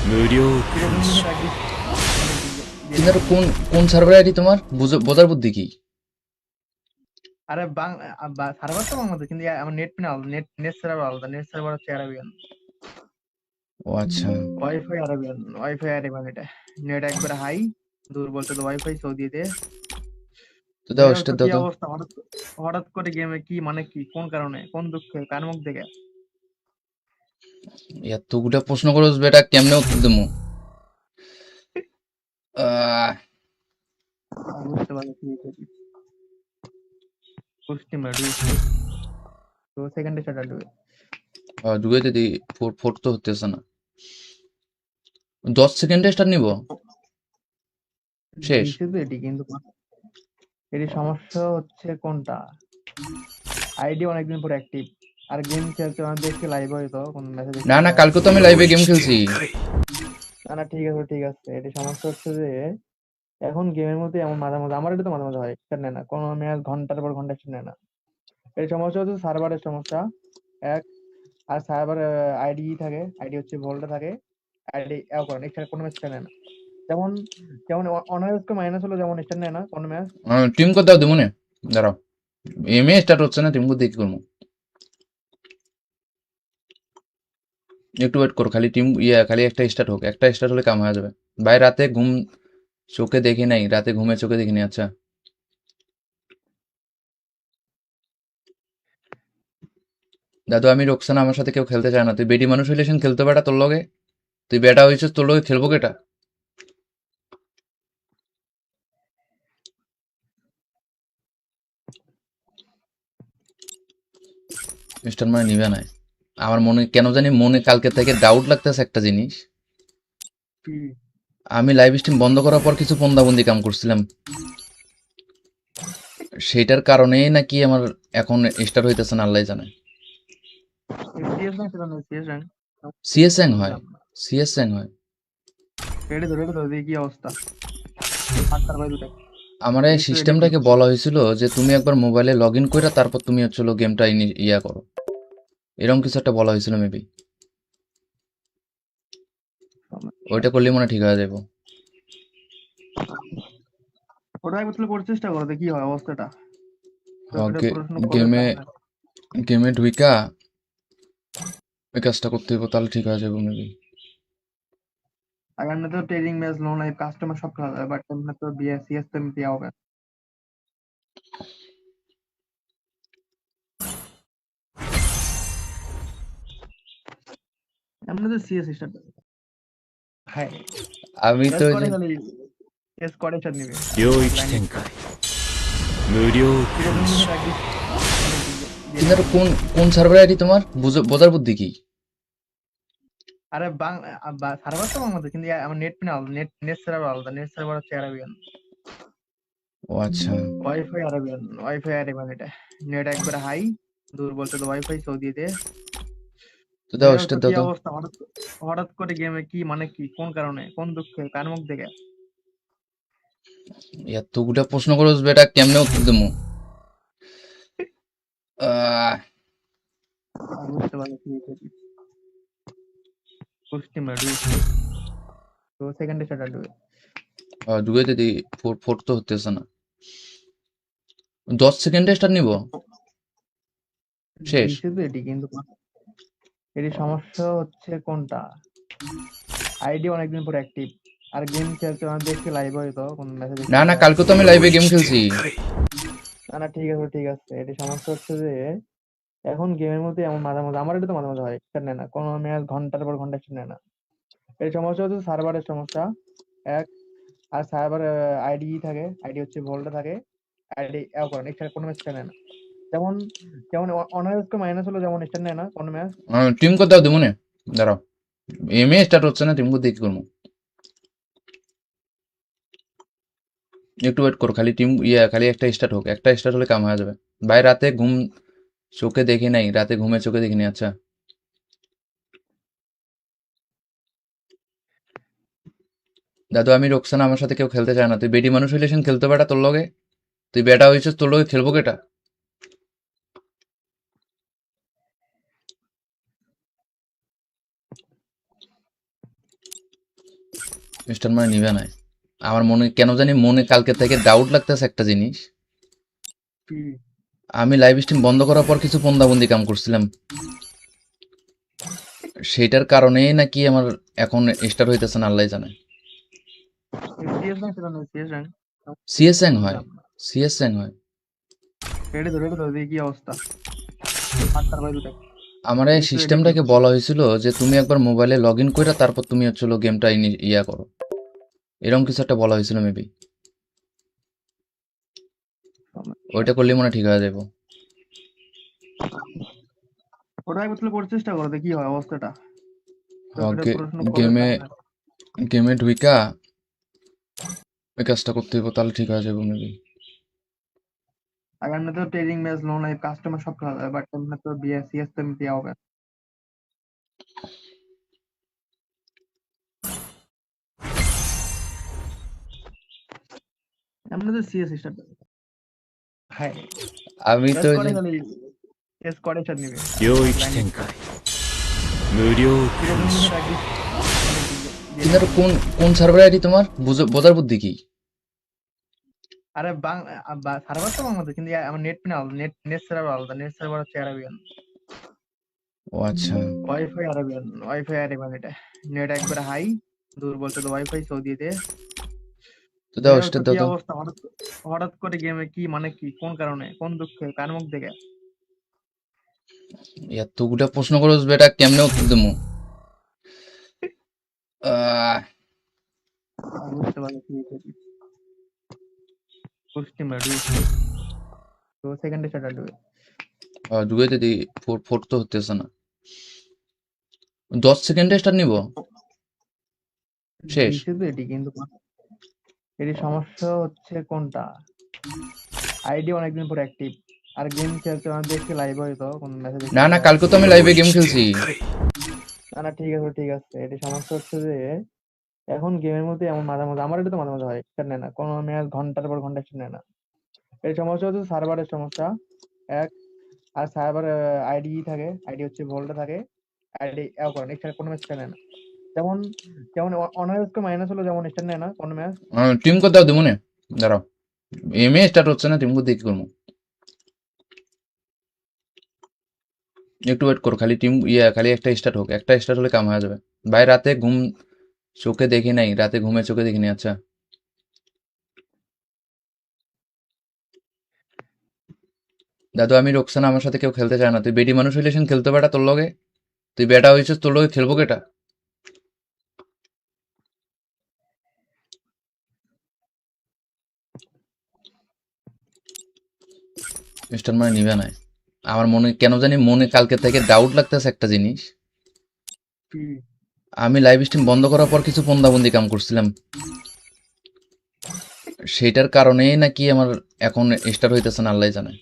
無料空 কিরকম襲 দিনে প্র্যাকটিস। কিন্তু কোন কোন সার্ভার আইডি তোমার? বোঝার বুদ্ধি কি? আরে সার্ভার তো বাংলাদেশ, কিন্তু আমার নেট পেন আলাদা, নেট সার্ভার আলাদা, নেট সার্ভার হচ্ছে আরাবিয়ান, ও আচ্ছা, ওয়াইফাই আরাবিয়ান। এটা নেট একবার হাই, দূর বলতে তো ওয়াইফাই সৌদিতে। তো দাও তো স্টার কি দাও তো। অবস্থা, হঠাৎ করে গেমে কি মানে কি, কোন কারণে, কোন দুঃখে, কার মুখ দেখে? এতগুলা প্রশ্ন করছ বেটা, কেমনে উত্তর দেবো? আহ, বুঝতে পারছি কি হয়েছে। পুষ্টি মেডু তো সেকেন্ডে সেটা ডুবে ঢুকাইতে দিই, ফোর তো হতেছে না। 10 সেকেন্ডে স্টার্ট নিব, শেষ। দিছে তো এটি, কিন্তু এটি সমস্যা হচ্ছে কোনটা, আইডি অনেকদিন পর অ্যাক্টিভ, আর গেম খেলতে অনেক দেখছি লাইভ হয়তো কোন মেসেজ না না, দেখতে। কালকে তো আমি 領 লাইভে গেম 域 খেলছি। 展開 না না, ঠিক আছে, এটি সমস্যা হচ্ছে যে এখন গেমের মধ্যে এমন মাঝে মাঝে, আমার এটা তো মাঝে মাঝে হয়, স্টার্ট নেয় না কোনো ম্যাচ, ঘন্টার পর ঘন্টা স্টার্ট নেয় না। এই সমস্যা হচ্ছে সার্ভারের সমস্যা এক, আর সার্ভার আইডি থাকে, আইডি হচ্ছে ভোল্টে থাকে, আইডি এও করে না, এখানে কোনো ম্যাচ স্টার্ট নেয় না। যেমন যেমন অনার্সকে মাইনাস হলো, যেমন স্টার্ট নেয় না কোনো ম্যাচ। টিম কর দাও দেবো না, দাঁড়াও। এমএ স্টার্ট হচ্ছে না, টিম কর দিয়ে কি করবো? একটু ওয়েট করো, খালি খালি একটা স্টার্ট হোক, একটা স্টার্ট হলে কাম হয়ে যাবে। ভাই রাতে ঘুম চোখে দেখি নাই, রাতে ঘুমে চোখে দেখিনি। আচ্ছা দাদু, আমি রোকসানা, আমার সাথে কেউ খেলতে চায় না। তুই বেডি মানুষ হইলে খেলতে বেটা তোর লগে। তুই বেটা হয়েছিস, তোর লগে খেলবো কেটা? মিস্টার মানে নিবে নাই। আমার মনে কেন জানি মনে কালকে থেকে ডাউট লাগতেছে একটা জিনিস। কি আমি লাইভ স্ট্রিম বন্ধ করার পর কিছু পন্দাবন্দি কাম করছিলাম, সেটার কারণেই নাকি আমার এখন স্টার্ট হইতেছে না, আল্লাহ জানে। সিএস র্যাঙ্ক সেটা নয়, সিএস র্যাঙ্ক সিএস র্যাঙ্ক হয়, বুঝলাম না। সিএস র্যাঙ্ক হয়। রেডি ধরে দেখি কি অবস্থা। 8টার বাজে দেখ, আমার এই একটু রেডি করি। সিস্টেমটাকে বলা হয়েছিল যে তুমি একবার মোবাইলে লগ ইন করে তারপর তুমি গেমটা ইয়া করো, এরকম কিছু একটা বলা হয়েছিল মেবি। ওইটা করলে মনে হয় ঠিক হয়ে যাবো। ওটা একবার তাহলে করার চেষ্টা করো, দেখি কি হয় অবস্থাটা। তো হ্যাঁ, এটা পড়াশোনা করে গেমে লাভ নাই। গেমে ঢুইকা ওই কাজটা করতে হইব, তাহলে ঠিক হয়ে যাবো মেবি। আর এমনি তো trading match loan live customer সব খেলা যায়, বাট এমনি তো বিএসসিএস তো এমনি হবে। এমনি তো সিএস স্টার্ট হ্যাঁ, আমি তো এস ওই করে যে খালি এস করে চার নিবে領域展開無料空 কিরকম 襲 দিনে প্র্যাকটিস। কিন্তু কোন কোন সার্ভার আইডি তোমার? বোঝার বুদ্ধি কি? আরে সার্ভার তো বাংলাদেশ, কিন্তু আমার নেট না আলাদা, নেট সার্ভার আলাদা, নেট সার্ভার হচ্ছে অ্যারাবিয়ান, ও আচ্ছা, ওয়াইফাই অ্যারাবিয়ান এটা। নেট একবারে হাই, দূর বলতে তো ওয়াইফাই সৌদিতে। তো দাও তো স্টার কি দাও তো। অবস্থা, হঠাৎ হঠাৎ করে গেমে কি মানে কি, কোন কারণে, কোন দুঃখে, কার মুখ দেখে? এতগুলা প্রশ্ন করছ বেটা, কেমনে উত্তর দেবো? আহ, বুঝতে পারছি কি হয়েছে। পুষ্টি মেডু তো সেকেন্ডে স্টার্ট হবে। ঢুকাইতে দিই। ফোর ফোর তো হতেছে না। 10 সেকেন্ডে স্টার্ট নিব, শেষ। দিছে তো এটি, কিন্তু এটি সমস্যা হচ্ছে কোনটা, আইডি অনেকদিন পর অ্যাক্টিভ, আর গেম খেলতে আমার দেখতে লাইভ হয়তো কোন মেসেজ না না, দেখতে। কালকে তো আমি লাইভে গেম খেলছি। 無理を না ঠিক আছে ঠিক আছে, এটি সমস্যা হচ্ছে যে এখন গেমের মধ্যে এমন মাঝে মাঝে, আমার এটা তো মাঝে মাঝে হয়, স্টার্ট নেয় না কোনো ম্যাচ, ঘন্টার পর ঘন্টা স্টার্ট নেয় না। এর সমস্যা হচ্ছে সার্ভারের সমস্যা এক, আর সার্ভার আইডি থাকে, আইডি হচ্ছে ভোল্টে থাকে, আইডি করে না, কোনো ম্যাচ স্টার্ট নেয় না। যেমন যেমন অনার্স মাইনাস হলো, যেমন স্টার্ট নেয় না কোনো ম্যাচ। টিম কোড দাও, দেবো না। দাঁড়াও, এম এ স্টার্ট হচ্ছে না, টিম কোড দিয়ে কি করবো? একটু ওয়েট করো, খালি খালি একটা স্টার্ট হোক, একটা স্টার্ট হলে কাম হয়ে যাবে। ভাই রাতে ঘুম চোখে দেখি নাই, রাতে ঘুমে চোখে দেখিনি। আচ্ছা দাদু, আমি রোকসানা, আমার সাথে কেউ খেলতে চায় না। তুই বেডি মানুষ হইলে সেন খেলতে বেটা তোর লগে। তুই বেটা হয়েছিস, তোর লগে খেলবো কেটা? মিস্টার মানে নিবে না। আমার মনে কেন জানি মনে কালকে থেকে ডাউট লাগতেছে একটা জিনিস। আমি লাইভ স্ট্রিম বন্ধ করার পর কিছু বন্দি কাম করছিলাম, সেটার কারণেই নাকি আমার এখন স্টার্ট হইতেছে না, আল্লাহ জানে। সিএস র্যাঙ্ক সেটা নয়, সিএস র্যাঙ্ক সিএস র্যাঙ্ক হয়, বুঝলাম না। সিএস র্যাঙ্ক হয়। রেডি ধরে দেখি কি অবস্থা, আটটার বাজে দুটাই। আমার এই এই তো রেডি কি সিস্টেমটাকে বলা হয়েছিল যে তুমি একবার মোবাইলে লগ ইন করে তারপর তুমি হচ্ছে গেমটা ইয়া করো, এরকম কিছু একটা বলা হয়েছিল মেবি। ওইটা করলেই মনে হয় ঠিক হয়ে যাবো। ওটা একবার তাহলে পড়ার চেষ্টা করো, দেখি কি হয় অবস্থাটা। তো এটা প্রশ্ন করে গেমে লাভ নাই। গেমে ঢুইকা ওই কাজটা করতে হইব, তাহলে ঠিক হয়ে যাবো মেবি। আর এমনি তো trading match, loan live, customer সব খেলা যায়, বাট এমনি তো বিএসসিএস তো এমনি দেওয়া হবে। এমনি তো সিএস স্টার্ট, হ্যাঁ আমি তো স্কোয়াডে খালি, স্কোয়াডে স্টার্ট নিবে। 領域展開無料 কিরকম空 নিবে襲 প্র্যাকটিস। কিন্তু আর কোন কোন সার্ভার আইডি তোমার? বোঝার বুদ্ধি কি? আরে সার্ভার তো বাংলাদেশ, কিন্তু আমার নেট না আলাদা, নেট সার্ভার আলাদা, নেট সার্ভার হচ্ছে অ্যারাবিয়ান, ও আচ্ছা, ওয়াইফাই অ্যারাবিয়ান এটা। নেট একবারে হাই, দূর বলতে তো ওয়াইফাই সৌদিতে। তো দাও তো স্টার কি দাও তো। অবস্থা, হঠাৎ করে গেমে কি মানে কি, কোন কারণে, কোন দুঃখে, কার মুখ দেখে? এতগুলা প্রশ্ন করছ বেটা, কেমনে উত্তর দেবো? আহ, বুঝতে পারছি কি হয়েছে। পুষ্টি মেডু তো সেকেন্ডে স্টার্ট হবে। ঢুকাইতে দিই। ফোর ফোর তো হতেছে না। 10 সেকেন্ডে স্টার্ট নিব, শেষ। দিছে তো এটি, কিন্তু এটি সমস্যা হচ্ছে কোনটা, আইডি অনেকদিন পর অ্যাক্টিভ, আর গেম খেলতে আমার দেখতে লাইভ হয়তো কোন মেসেজ না না, দেখতে। কালকে তো আমি 領 লাইভে গেম 域展 খেলছি। 開 না ঠিক আছে ঠিক আছে, এটি সমস্যা হচ্ছে যে এখন গেমের মধ্যে এমন মাঝে মাঝে, আমার এটা তো মাঝে মাঝে হয়, স্টার্ট নেয় না কোনো ম্যাচ, ঘন্টার পর ঘন্টা স্টার্ট নেয় না। এর সমস্যা হচ্ছে সার্ভারের সমস্যা এক, আর সার্ভার আইডি থাকে, আইডি হচ্ছে ভোল্টে থাকে, আইডি করে না, কোনো ম্যাচ স্টার্ট নেয় না। যেমন যেমন অনার্স মাইনাস হলো, যেমন স্টার্ট নেয় না কোনো ম্যাচ। টিম কোড দাও, দেবো না। দাঁড়াও, এম এ স্টার্ট হচ্ছে না, টিম কোড দিয়ে কি করবো? একটু ওয়েট করো, খালি খালি একটা স্টার্ট হোক, একটা স্টার্ট হলে কাম হয়ে যাবে। ভাই রাতে চোখে দেখি নাই, রাতে ঘুমে চোখে দেখিনি। আচ্ছা দাদু, আমি রোকসানা, আমার সাথে কেউ খেলতে চায় না। তুই বেডি মানুষ হইলে সেন খেলতে বেটা তোর লগে। তুই বেটা হয়েছিস, তোর লগে খেলবো কেটা? মিস্টার মানে নিবে না। আমার মনে কেন জানি মনে কালকে থেকে ডাউট লাগতেছে একটা জিনিস। আমি লাইভ স্ট্রিম বন্ধ করার পর কিছু বন্দি কাম করছিলাম, সেটার কারণেই নাকি আমার এখন স্টার্ট হইতেছে না, আল্লাহ জানে।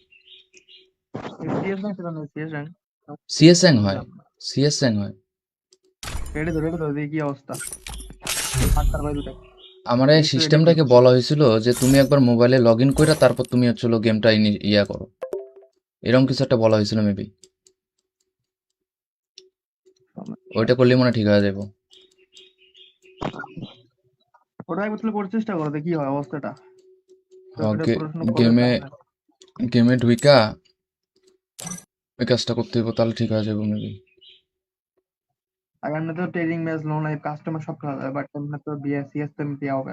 সিএস র্যাঙ্ক সেটা নয়, সিএস র্যাঙ্ক সিএস র্যাঙ্ক হয়, বুঝলাম না। সিএস র্যাঙ্ক হয়। রেডি তো দেখি কি অবস্থা। আটটার বাজে দুটো আমার এই একটু রেডি করি। সিস্টেমটাকে বলা হয়েছিল যে তুমি একবার মোবাইলে লগ ইন করে তারপর তুমি হচ্ছে গেমটা ইয়া করো, এরকম কিছু একটা বলা হয়েছিল মেবি। ওইটা করলে মনে হয় ঠিক হয়ে যাবো। ওটা একবার তাহলে করার চেষ্টা করো, দেখি কি হয় অবস্থাটা। তো হ্যাঁ, এটা পড়াশোনা করে গেমে লাভ নাই। গেমে ঢুইকা ওই কাজটা করতে হইব, তাহলে ঠিক হয়ে যাবো মেবি। আর এমনি তো trading match loan live customer সব খেলা যায়, বাট এমনি তো বিএসসিএস তো এমনি হবে।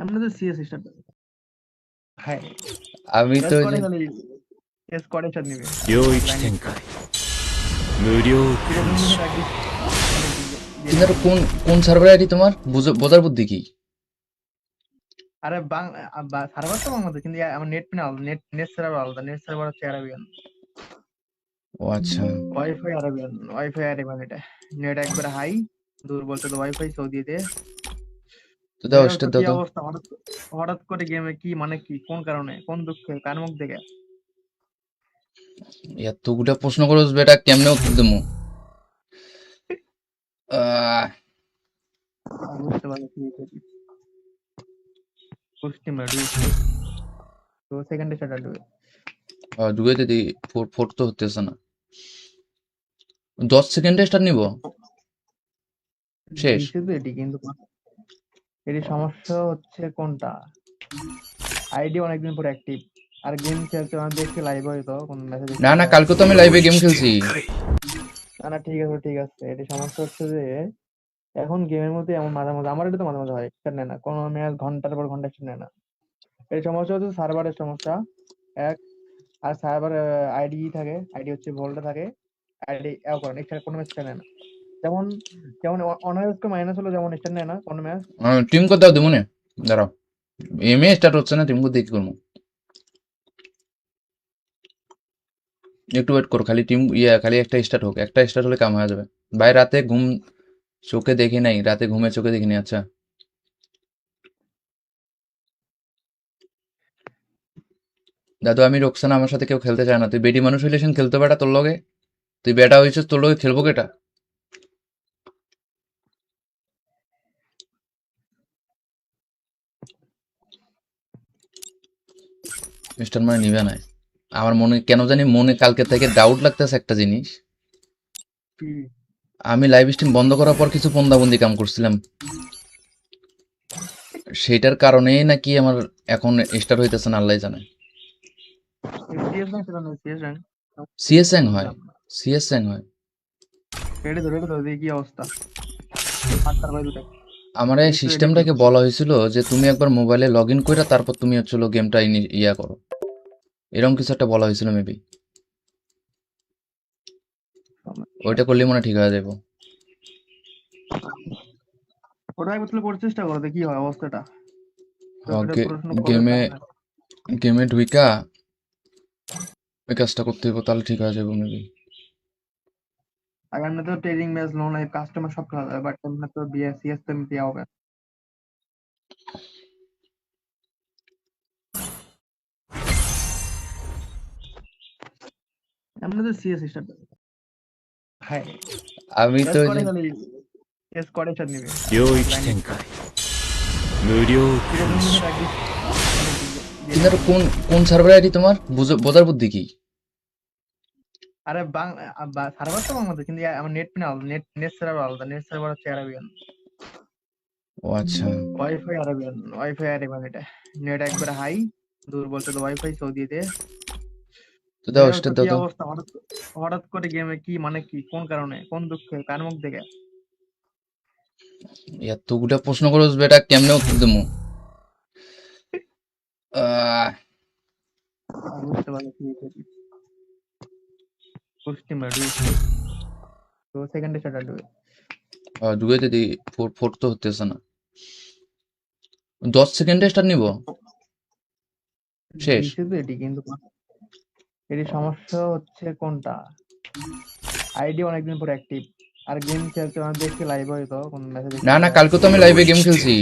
এমনি তো সিএস স্টার্ট হ্যাঁ আমি তো এস ওই করে যে খালি এস করে স্টার্ট নিবে領域展開無料空 কিরকম襲 নিবে প্র্যাকটিস। কিন্তু কোন কোন সার্ভার আইডি তোমার, বোঝার বুদ্ধি কি? আরে সার্ভার তো বাংলাদেশ, কিন্তু আমার নেট পিন আলাদা, নেট সার্ভার আলাদা, নেট সার্ভার হচ্ছে অ্যারাবিয়ান, ও আচ্ছা, ওয়াইফাই অ্যারাবিয়ান। এটা নেট একবার হাই, দূর বলতে তো ওয়াইফাই সৌদিতে। তো দাও তো স্টার কি দাও তো। অবস্থা, হঠাৎ হঠাৎ করে গেমে কি মানে কি, কোন কারণে, কোন দুঃখে, কার মুখ দেখে? এতগুলা প্রশ্ন করছ বেটা, কেমনে উত্তর দেবো? আহ, বুঝতে পারছি কি হয়েছে। পুষ্টি মেডু তো সেকেন্ডে সেটা ঢুকে ঢুকাইতে দিই, ফোর তো হতেছে না। 10 সেকেন্ডে স্টার নিব, শেষ। দিছে তো এটি, কিন্তু এটি সমস্যা হচ্ছে কোনটা, আইডি অনেকদিন পর অ্যাক্টিভ, আর গেম খেলতে আমি দেখছি লাইভ হয়তো কোন মেসেজ না না, দেখছি কালকে তো আমি 領 লাইভে গেম 域 খেলছি। 展開 না না ঠিক আছে এটি সমস্যা হচ্ছে যে এখন গেমের মধ্যে এমন মাঝে মাঝে, আমার এটা তো মাঝে মাঝে হয়, স্টার্ট নেয় না কোনো ম্যাচ, ঘন্টার পর ঘন্টা স্টার্ট নেয় না। এই সমস্যা হচ্ছে সার্ভারের সমস্যা এক, আর সার্ভার আইডি থাকে, আইডি হচ্ছে ভোল্টে থাকে, আইডি করেন এখানে কোনো ম্যাচ স্টার্ট নেয় না। যেমন যেমন অনার্সকে মাইনাস হলো, যেমন স্টার্ট নেয় না কোনো ম্যাচ। টিম কোথাও দেবো না, দাঁড়াও, এমএ স্টার্ট হচ্ছে না, টিম কোথায় কি করবো? একটু ওয়েট করো, খালি খালি একটা স্টার্ট হোক, একটা স্টার্ট হলে কাম হয়ে যাবে। ভাই রাতে চোখে দেখি নাই, রাতে ঘুমে চোখে দেখি নাই। আচ্ছা দাদু, আমি রোকসানা, আমার সাথে কেউ খেলতে চায় না। তুই বেডি মানুষ হইলে সেন খেলতে বেটা তোর লগে, তুই বেটা হয়েছিস, তোর লগে খেলবো কেটা? মিস্টার মানে নিবে না। আমার মনে কেন জানি কালকে থেকে ডাউট লাগতেছে একটা জিনিস। আমি লাইভ স্ট্রিম বন্ধ করার পর কিছু বন্দি কাম করছিলাম, সেটার কারণেই নাকি আমার এখন স্টার্ট হইতেছে না, আল্লাহ জানে। সিএস র্যাঙ্ক সেটা নয়, সিএস র্যাঙ্ক সিএস র্যাঙ্ক হয়, বুঝলাম না। সিএস র্যাঙ্ক হয়। রেডি তো দেখি কি অবস্থা। আটটার বাজে দুটো আমার এই একটু রেডি করি। সিস্টেমটাকে বলা হয়েছিল যে তুমি একবার মোবাইলে লগ ইন করে তারপর তুমি হচ্ছে গেমটা ইয়া করো, এরকম কিছু একটা বলা হয়েছিল মেবি। ওইটা করলে মনে হয় ঠিক হয়ে যাবো। ওটা একবার তাহলে করার চেষ্টা করো, দেখি কি হয় অবস্থাটা। তো হ্যাঁ, এটা পড়াশোনা করে গেমে লাভ নাই। গেমে ঢুইকা ওই কাজটা করতে হইব, তাহলে ঠিক হয়ে যাবো মেবি। আর এমনি তো trading match loan live customer সব খেলা যায়, বাট এমনি তো বিএসসিএস তো এমনি হবে। এমনি তো সিএস স্টার্ট হ্যাঁ আমি তো এস ওই করে যে খালি এস করে স্টার্ট নিবে 領域展開無料空 কিরকম 襲 নিবে প্র্যাকটিস। কিন্তু কোন সার্ভার আইডি তোমার, বোঝার বুদ্ধি কি? আরে সার্ভার তো বাংলাদেশ, কিন্তু আমার নেট পিন আলাদা, নেট সার্ভার আলাদা, নেট সার্ভার হচ্ছে অ্যারাবিয়ান, ও আচ্ছা, ওয়াইফাই অ্যারাবিয়ান। এটা নেট একবার হাই, দূর বলতে তো ওয়াইফাই সৌদিতে। তো দাও তো স্টার কি দাও তো। অবস্থা, হঠাৎ করে গেমে কি মানে কি, কোন কারণে, কোন দুঃখে, কার মুখ দেখে? এতগুলা প্রশ্ন করছ বেটা, কেমনে উত্তর দেবো? আহ, বুঝতে পারছি কি হয়েছে। পুষ্টি মেডু তো সেকেন্ডে সেটা ঢুকে ঢুকাইতে দিই, ফোর তো হতেছে না। 10 সেকেন্ডে স্টার্ট নিব, শেষ। দিছে তো এটি কিন্তু এটি সমস্যা হচ্ছে কোনটা, আইডি অনেকদিন পর অ্যাক্টিভ আর গেম খেলতে আমার দেখতে লাইভ হয়তো কোন মেসেজ না না, দেখতে কালকে তো আমি লাইভে গেম খেলছি।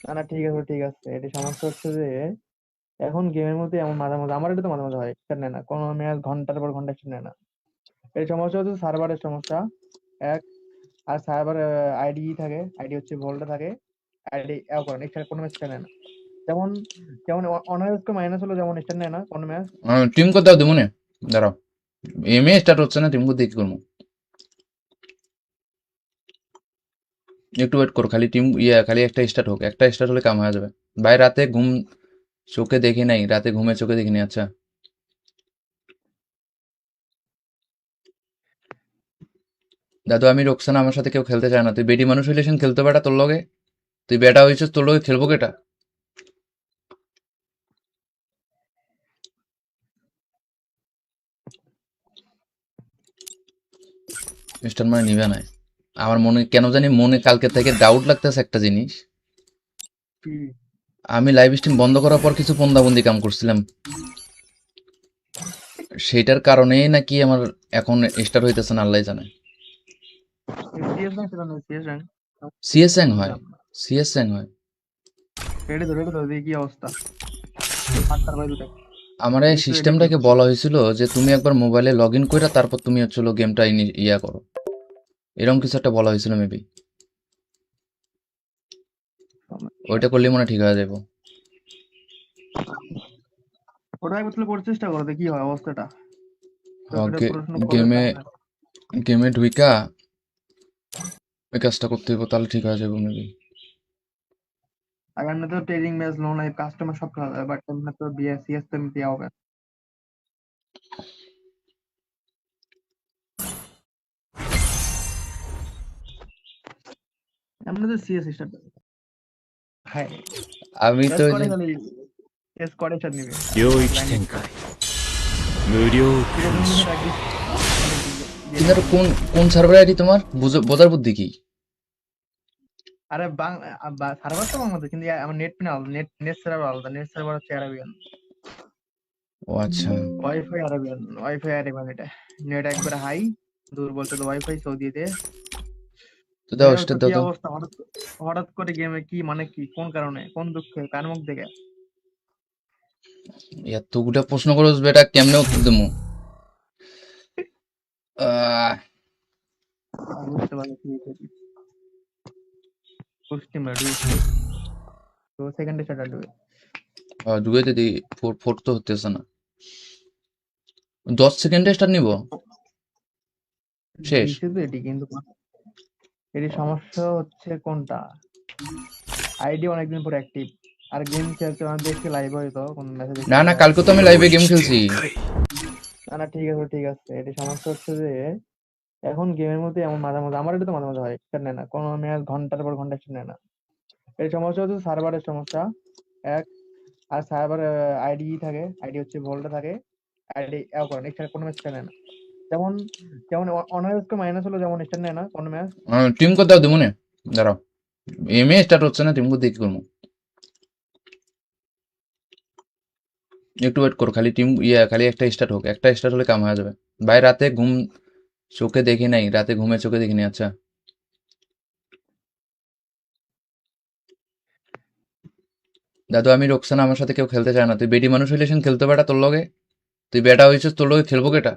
なな ঠিক আছে এটি সমস্যা হচ্ছে যে এখন গেমের মধ্যে এমন মাঝে মাঝে আমার এটা তো মাঝে মাঝে হয় স্টার্ট নেয় না কোনো ম্যাচ ঘন্টার পর ঘন্টা স্টার্ট নেয় না। এই সমস্যা হচ্ছে সার্ভারের সমস্যা এক, আর সার্ভার আইডি থাকে, আইডি হচ্ছে ভোল্টে থাকে, আইডি এও করেন এছাড়া কোনো ম্যাচ স্টার্ট নেয় না। যেমন যেমন অনার্সকে মাইনাস হলো যেমন স্টার্ট নেয় না কোনো ম্যাচ। টিম কোড দাও দেবো না, দাঁড়াও। এম এ স্টার্ট হচ্ছে না, টিম কোড দিয়ে কি করবো? একটু ওয়েট করো, খালি খালি একটা স্টার্ট হোক, একটা স্টার্ট হলে কাম হয়ে যাবে। ভাই রাতে ঘুম চোখে দেখি নাই, রাতে ঘুমে চোখে দেখিনি। আচ্ছা দাদু, আমি রোকসানা, আমার সাথে কেউ খেলতে চায় না। তুই বেডি মানুষ হইলে সেন খেলতে পারা তোর লগে? তুই বেটা হয়েছিস, তোর লগে খেলবো কেটা? মিস্টার মানে নিবে না। আমার মনে কেন জানি মনে কালকে থেকে ডাউট লাগতেছে একটা জিনিস। আমি লাইভ স্ট্রিম বন্ধ করার পর কিছু বন্দি কাম করছিলাম, সেটার কারণেই নাকি আমার এখন স্টার্ট হইতেছে না, আল্লাহ জানে। সিএস র্যাঙ্ক সেটা নয়, সিএস র্যাঙ্ক সিএস র্যাঙ্ক হয়, সিএস র্যাঙ্ক হয়। রেডি ধরে দেখি কি অবস্থা। আটটার বাজে দুটায় আমার এই একটু রেডি সিস্টেমটাকে বলা হয়েছিল যে তুমি একবার মোবাইলে লগ ইন করে তারপর তুমি হচ্ছে গেমটা ইয়া করো, এরকম কিছু একটা বলা হয়েছিল মেবি। ওইটা করলে মনে হয় ঠিক হয়ে যাবো। ওটা একবার তাহলে পড়ার চেষ্টা করো দেখি কি হয় অবস্থাটা। তো এটা প্রশ্ন করবে গেমে তাহলে গেমে ঢুইকা ওই কাজটা করতে হইব, তাহলে ঠিক হয়ে যাবো মেবি। আর এমনি তো trading match loan live customer সব খেলা যায় বাট এমনি তো বিএসসিএস তো এমনি দেওয়া হবে। এমনি তো সিএস স্টার্ট হ্যাঁ আমি তো স্কোয়াডে খালি স্কোয়াডে স্টার্ট নিবে 領域展開無料空襲 কিন্তু আর কোন সার্ভার আইডি তোমার? বোঝার বুদ্ধি কি? আরে সার্ভার তো বাংলাদেশ কিন্তু আমার নেট পিন আলাদা, নেট সার্ভার আলাদা, নেট সার্ভার হচ্ছে আরাবিয়ান, ও আচ্ছা, ওয়াইফাই আরাবিয়ান এটা। নেট একবারে হাই, দূর বলতে তো ওয়াইফাই সৌদিতে। তো দাও যাই হোক, স্টার তো দাও কি তো। অবস্থা হঠাৎ করে গেমে কি মানে কি কোন কারণে কোন দুঃখে কার মুখ দেখে? এতগুলা প্রশ্ন করো বেটা, কেমনে উত্তর দেবো? আহ, বুঝতে পারছি কি হয়েছে। পুষ্টি মেডু তো সেকেন্ডে স্টার্ট হবে। ঢুকাইতে দিই, ফোর তো হতেছে না। 10 সেকেন্ডে স্টার্ট নিব, শেষ। দিছে তো এটি কিন্তু এটি সমস্যা হচ্ছে কোনটা, আইডি অনেকদিন পর অ্যাক্টিভ আর গেম খেলতে আমার দেখতে লাইভ হয়তো কোন মেসেজ না না, কালকে তো আমি 領 লাইভে 域 গেম 展 খেলছি। 開 না ঠিক আছে এটি সমস্যা হচ্ছে যে এখন গেমের মধ্যে এমন মাঝে মাঝে আমার এটা তো মাঝে মাঝে হয় স্টার্ট নেয় না কোনো ম্যাচ ঘন্টার পর ঘন্টা স্টার্ট নেয় না। এই সমস্যা হচ্ছে সার্ভারের সমস্যা এক, আর সার্ভার আইডি থাকে, আইডি হচ্ছে ভোল্টে থাকে, আইডি এও করেন এছাড়া কোনো ম্যাচ স্টার্ট নেয় না। যেমন যেমন অনার্সকে মাইনাস হলো যেমন স্টার্ট নেয় না কোনো ম্যাচ। টিম কোড দাও দেবো না, দাঁড়াও। এম এ স্টার্ট হচ্ছে না, টিম কোড দিয়ে কি করবো? একটু ওয়েট করো, খালি খালি একটা স্টার্ট হোক, একটা স্টার্ট হলে কাম হয়ে যাবে। ভাই রাতে চোখে দেখি নাই, রাতে ঘুমে চোখে দেখিনি। আচ্ছা দাদু, আমি রোকসানা, আমার সাথে কেউ খেলতে চায় না। তুই বেডি মানুষ হইলে সেন খেলতে পারা তোর লগে? তুই বেটা হয়েছিস, তোর লগে খেলবো কেটা?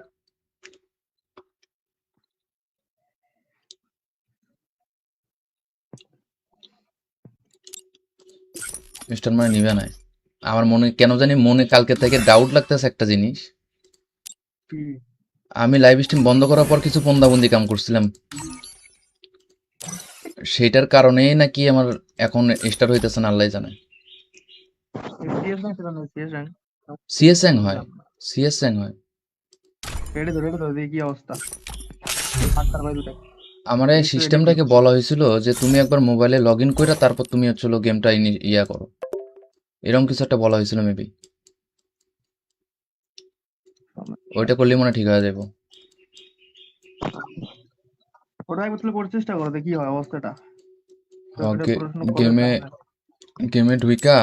মিস্টার মানে নিবে না। আমার মনে কেন জানি মনে কালকে থেকে ডাউট লাগতেছে একটা জিনিস। আমি লাইভ স্ট্রিম বন্ধ করার পর কিছু বন্দি কাম করছিলাম, সেটার কারণেই নাকি আমার এখন স্টার্ট হইতেছে না, আল্লাহ জানে। সিএস র্যাঙ্ক সেটা নয়, সিএস র্যাঙ্ক সিএস র্যাঙ্ক হয়, সিএস র্যাঙ্ক হয়। রেডি ধরে দেখি কি অবস্থা। আটটার বাজে দুটায় আমার এই একটু রেডি সিস্টেমটাকে বলা হয়েছিল যে তুমি একবার মোবাইলে লগ ইন করে তারপর তুমি হচ্ছে গেমটা ইয়া করো, এরকম কিছু একটা বলা হয়েছিল মেবি। ওইটা করলে মনে হয় ঠিক হয়ে যাবো। ওটা একবার তাহলে পড়ার চেষ্টা করো দেখি কি হয় অবস্থাটা। তো এটা প্রশ্ন করবে গেমে তাহলে গেমে ঢুইকা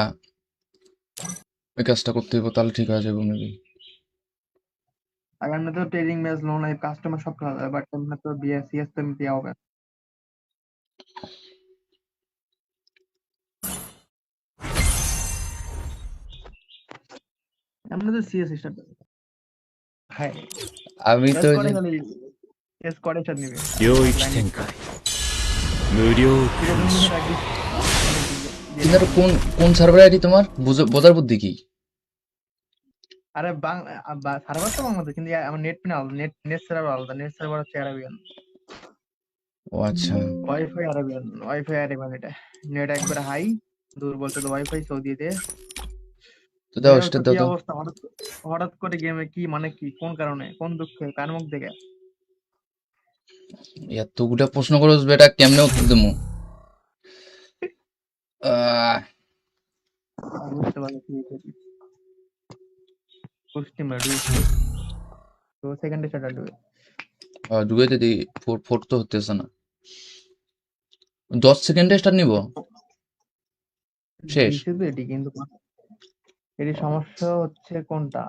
ওই কাজটা করতে হইব, তাহলে ঠিক হয়ে যাবে মেবি। আর এমনি তো trading match loan live customer সব খেলা যায়, বাট এমনি তো বিএসসিএস তো এমনি হবে। এমনি তো সিএস স্টার্ট হ্যাঁ আমি তো এস ওই করে যে খালি এস করে স্টার্ট নিবে領域展開無料空কিরকম襲কিছু রাখবি কিন্তু এটা কোন কোন সার্ভার আইডি তোমার? বোঝার বুদ্ধি কি? আরে সার্ভার তো বাংলাদেশ, কিন্তু আমার নেট পিন আলাদা, নেট সার্ভার আলাদা, নেট সার্ভার হচ্ছে অ্যারাবিয়ান, ও আচ্ছা, ওয়াইফাই অ্যারাবিয়ান। এটা নেট একবার হাই, দূর বলতে তো ওয়াইফাই সৌদিতে। তো দাও তো স্টার কি দাও তো। অবস্থা, হঠাৎ হঠাৎ করে গেমে কি মানে কি, কোন কারণে, কোন দুঃখে, কার মুখ দেখে? এতগুলা প্রশ্ন করছ বেটা, কেমনে উত্তর দেবো? আহ, বুঝতে পারছি কি হয়েছে। পুষ্টি মেডু তো সেকেন্ডে স্টার্ট হবে। ঢুকাইতে দিই, ফোর তো হতেছে না। 10 সেকেন্ডে স্টার্ট নিব, শেষ। দিছে তো এটি, কিন্তু এটি সমস্যা হচ্ছে কোনটা,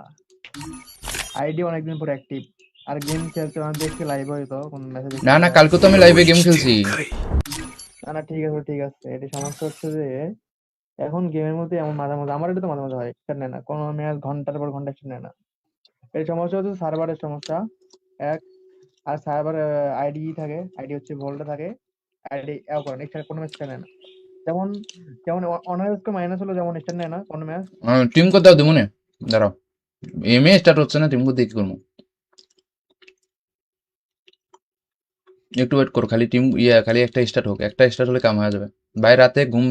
আইডি অনেকদিন পর অ্যাক্টিভ, আর গেম খেলতে মানে দেখছি লাইভ হয়তো কোন মেসেজ না না, কালকে তো আমি 領 লাইভে গেম 域 খেলছি। 展開 না না, ঠিক আছে ঠিক আছে। এটি সমস্যা হচ্ছে যে এখন গেমের মধ্যে এমন মাঝে মাঝে, আমার এটা তো মাঝে মাঝে হয়, স্টার্ট নেয় না কোনো ম্যাচ, ঘন্টার পর ঘন্টা স্টার্ট নেয় না। এর সমস্যা হচ্ছে সার্ভারের সমস্যা এক, আর সার্ভার আইডি থাকে, আইডি হচ্ছে ভোল্টে থাকে, আইডি করেন এছাড়া কোনো ম্যাচ স্টার্ট নেয় না। যেমন যেমন অনার্সকে মাইনাস হলো, যেমন স্টার্ট নেয় না কোনো ম্যাচ। টিম কোথাও দেবো না, দাঁড়াও। এমএ স্টার্ট হচ্ছে না, টিম কোথায় কি করবো? একটু ওয়েট করো, খালি খালি একটা স্টার্ট হোক, একটা স্টার্ট হলে কাম হয়ে যাবে। ভাই রাতে ঘুম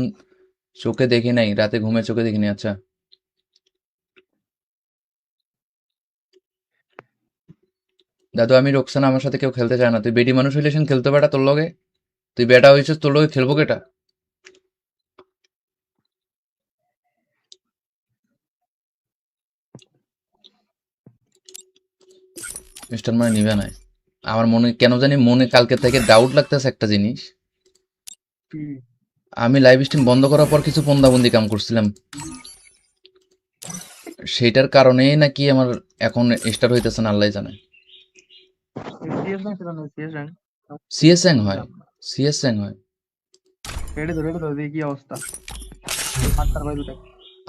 চোখে দেখি নাই, রাতে ঘুমে চোখে দেখি নাই। আচ্ছা দাদু, আমি রোকসানা, আমার সাথে কেউ খেলতে চায় না। তুই বেডি মানুষ হইলে খেলতে বেটা তোর লগে, তুই বেটা হয়েছিস, তোর লগে খেলবো কেটা? মিস্টার মানে নিবে না। আমার মনে কেন জানি মনে কালকে থেকে ডাউট লাগতেছে একটা জিনিস। আমি লাইভ স্ট্রিম বন্ধ করার পর কিছু বন্দাবন্দি কাম করছিলাম, সেইটার কারণেই নাকি আমার এখন স্টার্ট হইতেছে না, আল্লাহ জানে। সিএস র্যাঙ্ক সেটা নয়, সিএস র্যাঙ্ক সিএস র্যাঙ্ক হয়, বুঝলাম না। সিএস র্যাঙ্ক হয়। রেডি তো দেখি কি অবস্থা, আটটার বাজে দুটাই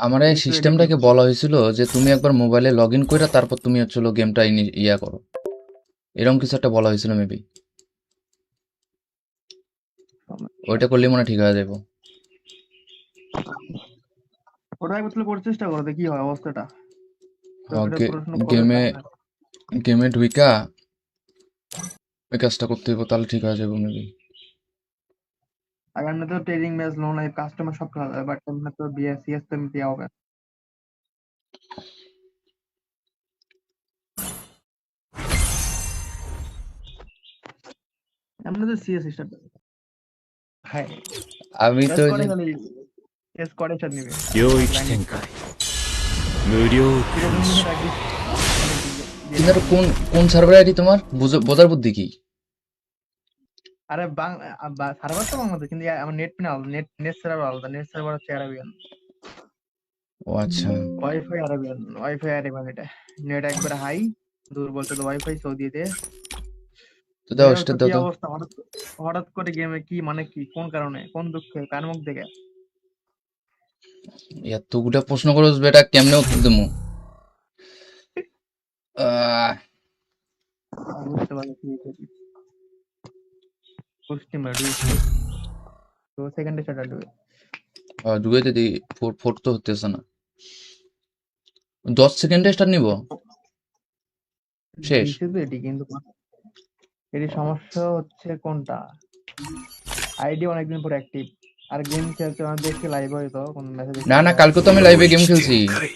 আমার এই দেখি তো রেডি কি সিস্টেমটাকে বলা হয়েছিল যে তুমি একবার মোবাইলে লগ ইন করে তারপর তুমি হচ্ছে গেমটা ইয়া করো, এরকম কিছু একটা বলা হয়েছিল মেবি। ওইটা করলে মনে হয় ঠিক হয়ে যাবো। ওটা একবার তাহলে করার চেষ্টা করো, দেখি কি হয় অবস্থাটা। তো এটা প্রশ্ন করে গেমে লাভ নাই। গেমে ঢুইকা ওই কাজটা করতে হইব, তাহলে ঠিক হয়ে যাবো মেবি। আর এমনি তো trading match loan live customer সব খেলা যায়, বাট এমনি তো বিএসসিএস তো এমনি হবে। এমনি তো সিএস স্টার্ট হ্যাঁ আমি তো এস ওই করে যে খালি এস করে স্টার্ট নিবে領域展開無料空 কিরকম কিছু 襲 রাখবি কিন্তু এটা কোন সার্ভার আইডি তোমার? বোঝার বুদ্ধি কি? আরে সার্ভার তো বাংলাদেশ, কিন্তু আমার নেট পিন আলাদা, নেট সার্ভার আলাদা, নেট সার্ভার হচ্ছে অ্যারাবিয়ান, ও আচ্ছা, ওয়াইফাই অ্যারাবিয়ান। এটা নেট একবার হাই, দূর বলতে তো ওয়াইফাই সৌদিতে। তো দাও তো স্টার কি দাও তো। অবস্থা, হঠাৎ করে গেমে কি মানে কি, কোন কারণে, কোন দুঃখে, কার মুখ দেখে? এতগুলা প্রশ্ন করছ বেটা, কেমনে উত্তর দেবো? আহ, বুঝতে পারছি কি হয়েছে। পুষ্টি মেডু তো সেকেন্ডে স্টার্ট হবে। ঢুকাইতে দিই, ফোর তো হতেছে না। 10 সেকেন্ডে স্টার্ট নিব, শেষ। দিছে তো এটি, কিন্তু এটি সমস্যা হচ্ছে কোনটা, আইডি অনেকদিন পর অ্যাক্টিভ, আর গেম খেলতে মানে দেখছি লাইভ হয়তো কোন মেসেজ না না, কালকে তো আমি 領 লাইভে গেম 域 খেলছি। 展開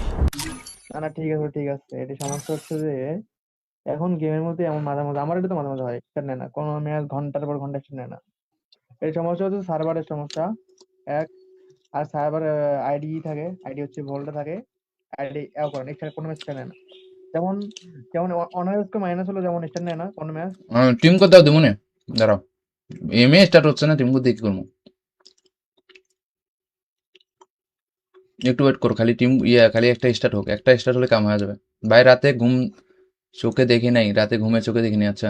না না, ঠিক আছে ঠিক আছে। এটি সমস্যা হচ্ছে যে এখন গেমের মধ্যে এমন মাঝে মাঝে, আমার এটা তো মাঝে মাঝে হয়, স্টার্ট নেয় না কোনো ম্যাচ, ঘন্টার পর ঘন্টা স্টার্ট নেয় না। এর সমস্যা হচ্ছে সার্ভারের সমস্যা এক, আর সার্ভার আইডি থাকে, আইডি হচ্ছে ভোল্টে থাকে, আইডি করেন এছাড়া কোনো ম্যাচ স্টার্ট নেয় না। যেমন যেমন অনার্সকে মাইনাস হলো, যেমন স্টার্ট নেয় না কোনো ম্যাচ। টিম কোথাও দেবো না, দাঁড়াও। এমএ স্টার্ট হচ্ছে না, টিম কোথায় কি করবো? একটু ওয়েট করো, খালি খালি একটা স্টার্ট হোক, একটা স্টার্ট হলে কাম হয়ে যাবে। ভাই রাতে ঘুম চোখে দেখি নাই, রাতে ঘুমে চোখে দেখিনি। আচ্ছা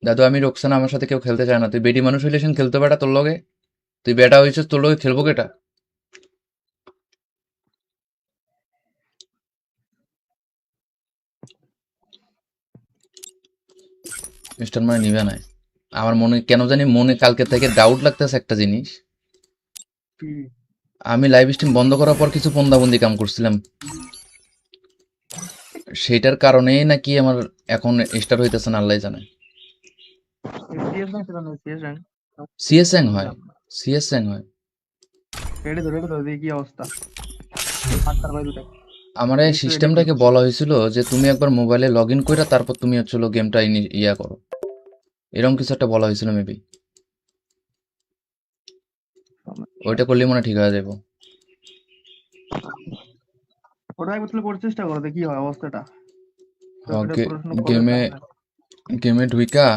দাদু, আমি রোকসানা, আমার সাথে কেউ খেলতে চায় না। তুই বেডি মানুষ হইলে সেন খেলতে পারা তোর লগে? তুই বেটা হয়েছিস, তোর লগে খেলবো কেটা? মিস্টার মানে নিবে না। আমার মনে কেন জানি মনে কালকে থেকে ডাউট লাগতেছে একটা জিনিস। কি? আমি লাইভ স্ট্রিম বন্ধ করার পর কিছু পন্দাবন্দি কাম করছিলাম, সেটার কারণেই নাকি আমার এখন স্টার্ট হইতেছে না, আল্লাহ জানে। সিএস র্যাঙ্ক সেটা নয়, সিএস র্যাঙ্ক সিএস র্যাঙ্ক হয়, বুঝলাম না। সিএস র্যাঙ্ক হয়। রেডি তো দেখি কি অবস্থা। আটটার বাজে দুটাই। আমার এই একটু রেডি করো। সিস্টেমটাকে বলা হয়েছিল যে তুমি একবার মোবাইলে লগ ইন করে তারপর তুমি হচ্ছিল গেমটা ইয়া করো, এরকম কিছু একটা বলা হয়েছিল মেবি। ওইটা করলেই মনে হয় ঠিক হয়ে যাবো। ওটা একবার তাহলে করার চেষ্টা করো, দেখি কি হয় অবস্থাটা। তো এটা পড়াশোনা করলে গেমে কাজ হয়। গেমে ঢুইকা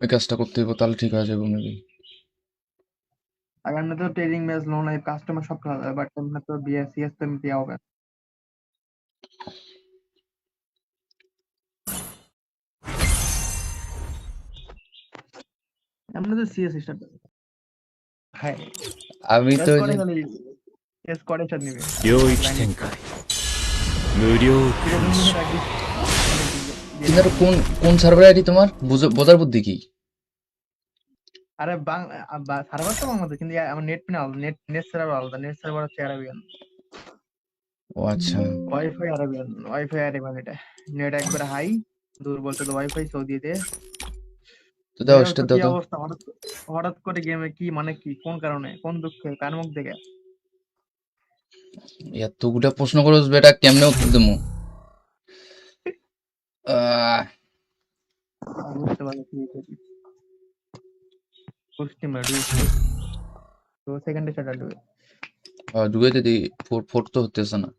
ওই কাজটা করতে হইব, তাহলে ঠিক হয়ে যাবো মেবি। আর এমনি তো trading match loan live customer সব খেলা যায়, বাট এমনি তো বিএসসিএস তো এমনি দেওয়া হবে। এমনি তো সিএস স্টার্ট। হ্যাঁ, আমি তো এস ওই করে যে খালি এস করে স্টার্ট নিবে।領域展開無料 ঠিক আছে,空 তুমি襲 প্র্যাকটিস কিন্তু আর কোন কোন সার্ভার আইডি তোমার? বোঝার বুদ্ধি কি? আরে সার্ভার তো আমাদের, কিন্তু আমার নেট পিন আলাদা, নেট সার্ভার আলাদা, নেট সার্ভার হচ্ছে অ্যারাবিয়ান, ও আচ্ছা, ওয়াইফাই অ্যারাবিয়ান এটা। নেট একবারে হাই, দূর বলতে তো ওয়াইফাই সৌদিতে। তো দাও যাই হোক, তো স্টার কি দাও তো। অবস্থা হঠাৎ হঠাৎ করে গেমে কি মানে কি, কোন কারণে, কোন দুঃখে, কার মুখ দেখে? এতগুলা প্রশ্ন করছ বেটা, কেমনে উত্তর দেবো? আহ, আমি বুঝতে পারছি কি হয়েছে। পুষ্টি মেডু তো সেকেন্ডে স্টার্ট হবে। ঢুকাইতে দিই। ফোর ফোর তো হতেছে না।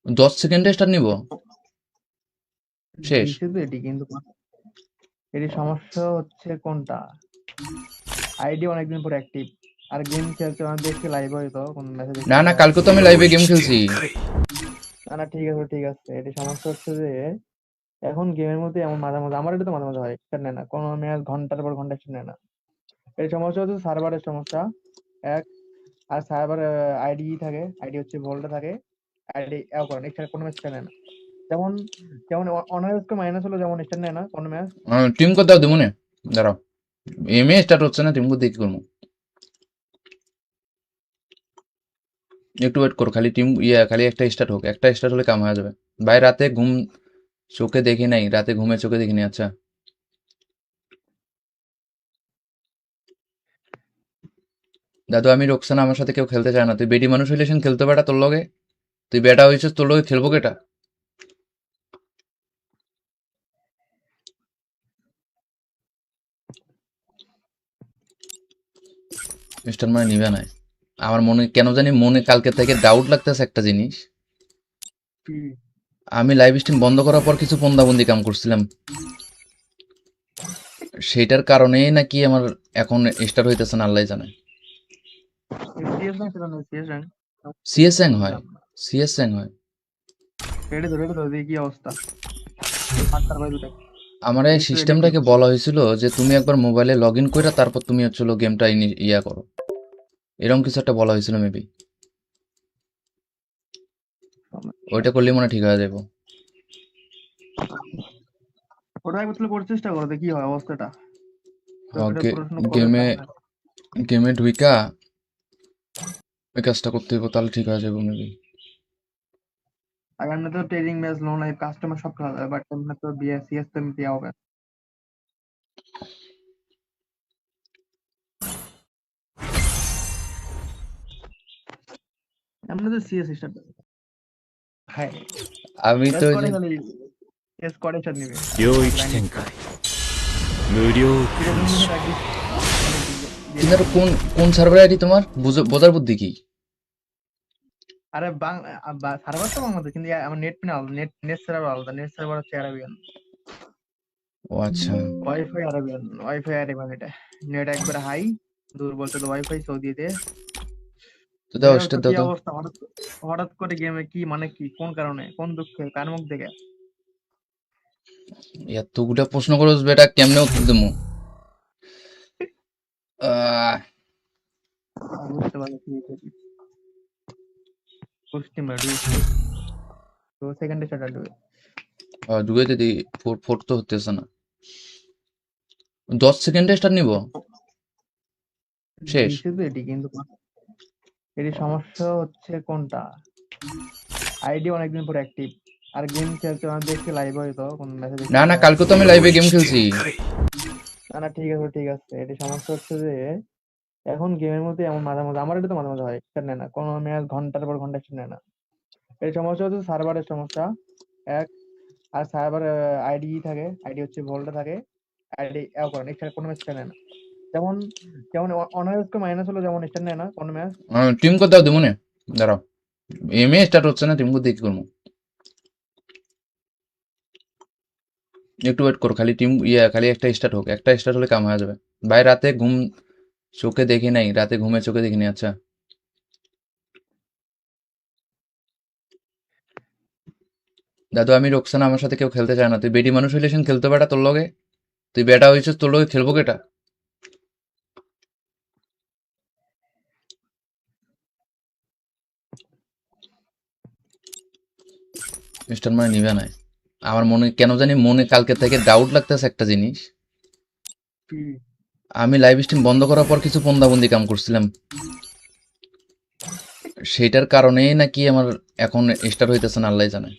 10 সেকেন্ডে স্টার্ট নিব, শেষ। দিছে তো এটি, কিন্তু এটি সমস্যা হচ্ছে কোনটা, আইডি অনেকদিন পর অ্যাক্টিভ, আর গেম খেলতে মানে দেখছি লাইভ হয়তো কোন মেসেজ না দেখতে না, পাওয়া। কালকে তো আমি 領 লাইভে গেম 域展 খেলছি। 開 না না, ঠিক আছে, এটি সমস্যা হচ্ছে যে এখন গেমের মধ্যে এমন মাঝে মাঝে, আমার এটা তো মাঝে মাঝে হয়, স্টার্ট নেয় না কোনো ম্যাচ, ঘন্টার পর ঘন্টা স্টার্ট নেয় না। এই সমস্যা হচ্ছে সার্ভারের সমস্যা এক, আর সার্ভার আইডি থাকে, আইডি হচ্ছে ভোল্টে থাকে, আইডি এও করে না, এখানে কোনো ম্যাচ স্টার্ট নেয় না। যেমন যেমন অনার্স মাইনাস হলো, যেমন স্টার্ট নেয় না কোনো ম্যাচ। টিম কো দাও দেবো নে, দাঁড়াও। এমএ স্টার্ট হচ্ছে না, টিম কো দেখি করবো। একটু ওয়েট করো, খালি খালি একটা স্টার্ট হোক, একটা স্টার্ট হলে কাম হয়ে যাবে। ভাই রাতে ঘুম চোখে দেখি নাই, রাতে ঘুমে চোখে দেখিনি। আচ্ছা দাদু, আমি রোকসানা, আমার সাথে কেউ খেলতে চায় না। তুই বেডি মানুষ হইলে সেন খেলতে পারা তোর লগে? তুই বেটা হয়েছিস, তোর লগে খেলবো কেটা? মিস্টার মানে নিবে না। আমার মনে কেন জানি মনে কালকে থেকে ডাউট লাগতেছে একটা জিনিস। কি? আমি লাইভ স্ট্রিম বন্ধ করার পর কিছু পন্দাবন্দি কাম করছিলাম, সেটার কারণেই নাকি আমার এখন স্টার্ট হইতেছে না, আল্লাহ জানে। সিএস র্যাঙ্ক সেটা নয়, সিএস র্যাঙ্ক সিএস র্যাঙ্ক হয়, বুঝলাম না। সিএস র্যাঙ্ক হয়। রেডি তো দেখি কি অবস্থা। আটটার বাজে দুটাই। আমার এই একটু রেডি করো। সিস্টেমটাকে বলা হয়েছিল যে তুমি একবার মোবাইলে লগ ইন করে তারপর তুমি হচ্ছিল গেমটা ইয়া করো, এরকম কিছু একটা বলা হয়েছিল মেবি। ওইটা করলেই মনে হয় ঠিক হয়ে যাবো। ওটা একবার তাহলে করার চেষ্টা করো, দেখি কি হয় অবস্থাটা। তো এটা পড়াশোনা করলে গেমে কাজ হয়। গেমে ঢুইকা ওই কাজটা করতে হইব, তাহলে ঠিক হয়ে যাবো মেবি। আর এমনি তো trading match loan live customer সব খেলা যায়, বাট এমনি তো বিএসসিএস তো এমনি দেওয়া হবে। এমনি তো সিএস স্টার্ট। হ্যাঁ, আমি তো এস ওই করে যে খালি এস করে স্টার্ট নিবে। 領域展開無料 ঠিক আছে, 空 তুমি 襲 প্র্যাকটিস কিন্তু আর কোন কোন সার্ভার আইডি তোমার? বোঝার বুদ্ধি কি? আরে সার্ভার তো আমাদের, কিন্তু আমার নেট পিন আলাদা, নেট সার্ভার আলাদা, নেট সার্ভার হচ্ছে অ্যারাবিয়ান, ও আচ্ছা, ওয়াইফাই আরাবিয়ান এটা। নেট একবার হাই, দূর বলতে তো ওয়াইফাই সৌদিতে। তো দাও তো স্টার কি দাও তো। অবস্থা, হঠাৎ হঠাৎ করে গেমে কি মানে কি, কোন কারণে, কোন দুঃখে, কার মুখ দেখে? এতগুলা প্রশ্ন করছ বেটা, কেমনে উত্তর দেবো? আহ, বুঝতে পারছি কি হয়েছে। পুষ্টি মেডু তো সেকেন্ডে স্টার্ট হবে। ঢুকাইতে দিই। ফোর ফোর তো হতেছে না। 10 সেকেন্ডে স্টার্ট নিব। শেষ। দিছে তো এটি, কিন্তু এটি সমস্যা হচ্ছে কোনটা, আইডি অনেকদিন পর অ্যাক্টিভ, আর গেম খেলতে আমার দেখছি লাইভ হয়তো কোন মেসেজ না দেখছি না, লাইভ। কালকে তো আমি লাইভে গেম খেলছি। না না, ঠিক আছে ঠিক আছে, এটি সমস্যা হচ্ছে যে এখন গেমের মধ্যে এমন মাঝে মাঝে, আমার এটা তো মাঝে মাঝে হয়, স্টার্ট নেয় না কোনো ম্যাচ, ঘন্টার পর ঘন্টা স্টার্ট নেয় না। এই সমস্যা হচ্ছে সার্ভারের সমস্যা এক, আর সার্ভার আইডি থাকে, আইডি হচ্ছে ভোল্টে থাকে, আইডি করেন এখানে কোনো ম্যাচ স্টার্ট নেয় না। যেমন যেমন অনার্সকে মাইনাস হলো, যেমন স্টার্ট নেয় না কোনো ম্যাচ। টিম কোড দাও দেবো না। দাঁড়াও, এমএ স্টার্ট হচ্ছে না, টিম কোড দিয়ে কি করবো? একটু ওয়েট করো, খালি খালি একটা স্টার্ট হোক, একটা স্টার্ট হলে কাম হয়ে যাবে। ভাই রাতে ঘুম চোখে দেখি নাই, রাতে ঘুমে চোখে দেখিনি। আচ্ছা দাদু, আমি রোকসানা, আমার সাথে কেউ খেলতে চায় না। তুই বেডি মানুষ হইলে খেলতে বেটা তোর লগে। তুই বেটা হয়েছিস, তোর লগে খেলবো কেটা? মিস্টার মানে নিবে নাই। আমার মনে কেন জানি মনে কালকে থেকে ডাউট লাগতেছে একটা জিনিস। আমি লাইভ স্ট্রিম বন্ধ করার পর কিছু পন্দাবন্দি কাম করছিলাম, সেটার কারণেই নাকি আমার এখন স্টার্ট হইতেছে না, আল্লাহ জানে।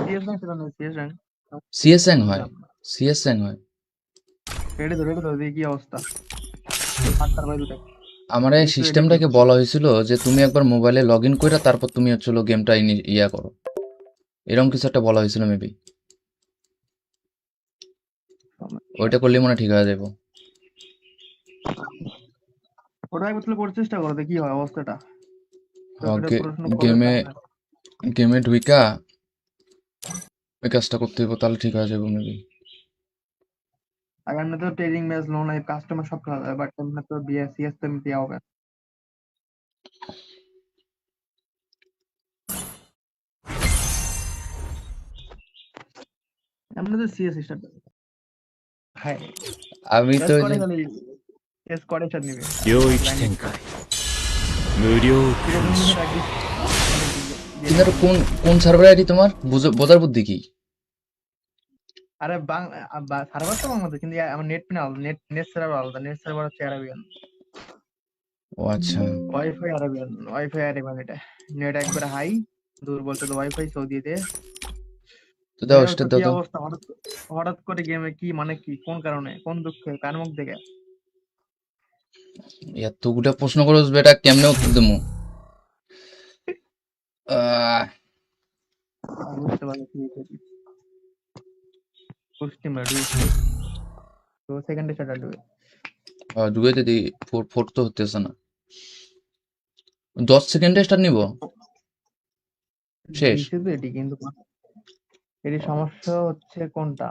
সিএস র্যাঙ্ক সেটা নয়, সিএস র্যাঙ্ক সিএস র্যাঙ্ক হয়, বুঝলাম না। সিএস র্যাঙ্ক হয়। রেডি তো দেখি কি অবস্থা, আটটার বাজে দুটাই। আমার এই দেখি তো রেডি কি সিস্টেমটাকে বলা হয়েছিল যে তুমি একবার মোবাইলে লগ ইন করে তারপর তুমি হচ্ছিল গেমটা ইয়া করো, এরকম কিছু একটা বলা হয়েছিল মেবি। ওইটা করলে মনে হয় ঠিক হয়ে যাবো। ওটা একবার তাহলে করার চেষ্টা করো, দেখি কি হয় অবস্থাটা। তো এটা পড়াশোনা করে গেমে লাভ নাই। গেমে ঢুইকা ওই কাজটা করতে হইব, তাহলে ঠিক হয়ে যাবো মেবি। আর এমনি তো trading match, loan live, customer সব খেলা যায়, বাট এমনি তো সিএস তো এমনি দেওয়া হবে। এমনি তো সিএস স্টার্ট, হ্যাঁ আমি তো এস ওই করে যে খালি, এস করে স্টার্ট নিবে।領域展開無料空কিরকম襲 মিনিট একদিন কিন্তু কোন কোন সার্ভার আইডি তোমার, বোঝার বুদ্ধি কি? আরে সার্ভার তো বাংলাদেশ, কিন্তু আমার নেট পিন আলাদা, নেট সার্ভার আলাদা, নেট সার্ভার হচ্ছে আরাবিয়ান। ও আচ্ছা, ওয়াইফাই আরাবিয়ান এটা। নেট একবার হাই, দূর বলতে তো ওয়াইফাই সৌদিতে। তো দাও তো স্টার কি দাও তো। অবস্থা, হঠাৎ হঠাৎ করে গেমে কি মানে কি, কোন কারণে, কোন দুঃখে, কার মুখ দেখে? এতগুলা প্রশ্ন করছ বেটা, কেমনে উত্তর দেবো? আহ, বুঝতে পারছি কি হয়েছে। পুষ্টি মেডু তো সেকেন্ডে স্টার্ট হবে। ঢুকাইতে দিই। ফোর ফোর তো হতেছে না। 10 সেকেন্ডে স্টার্ট নিব। শেষ। দিছে তো এটি, কিন্তু এটি সমস্যা হচ্ছে কোনটা,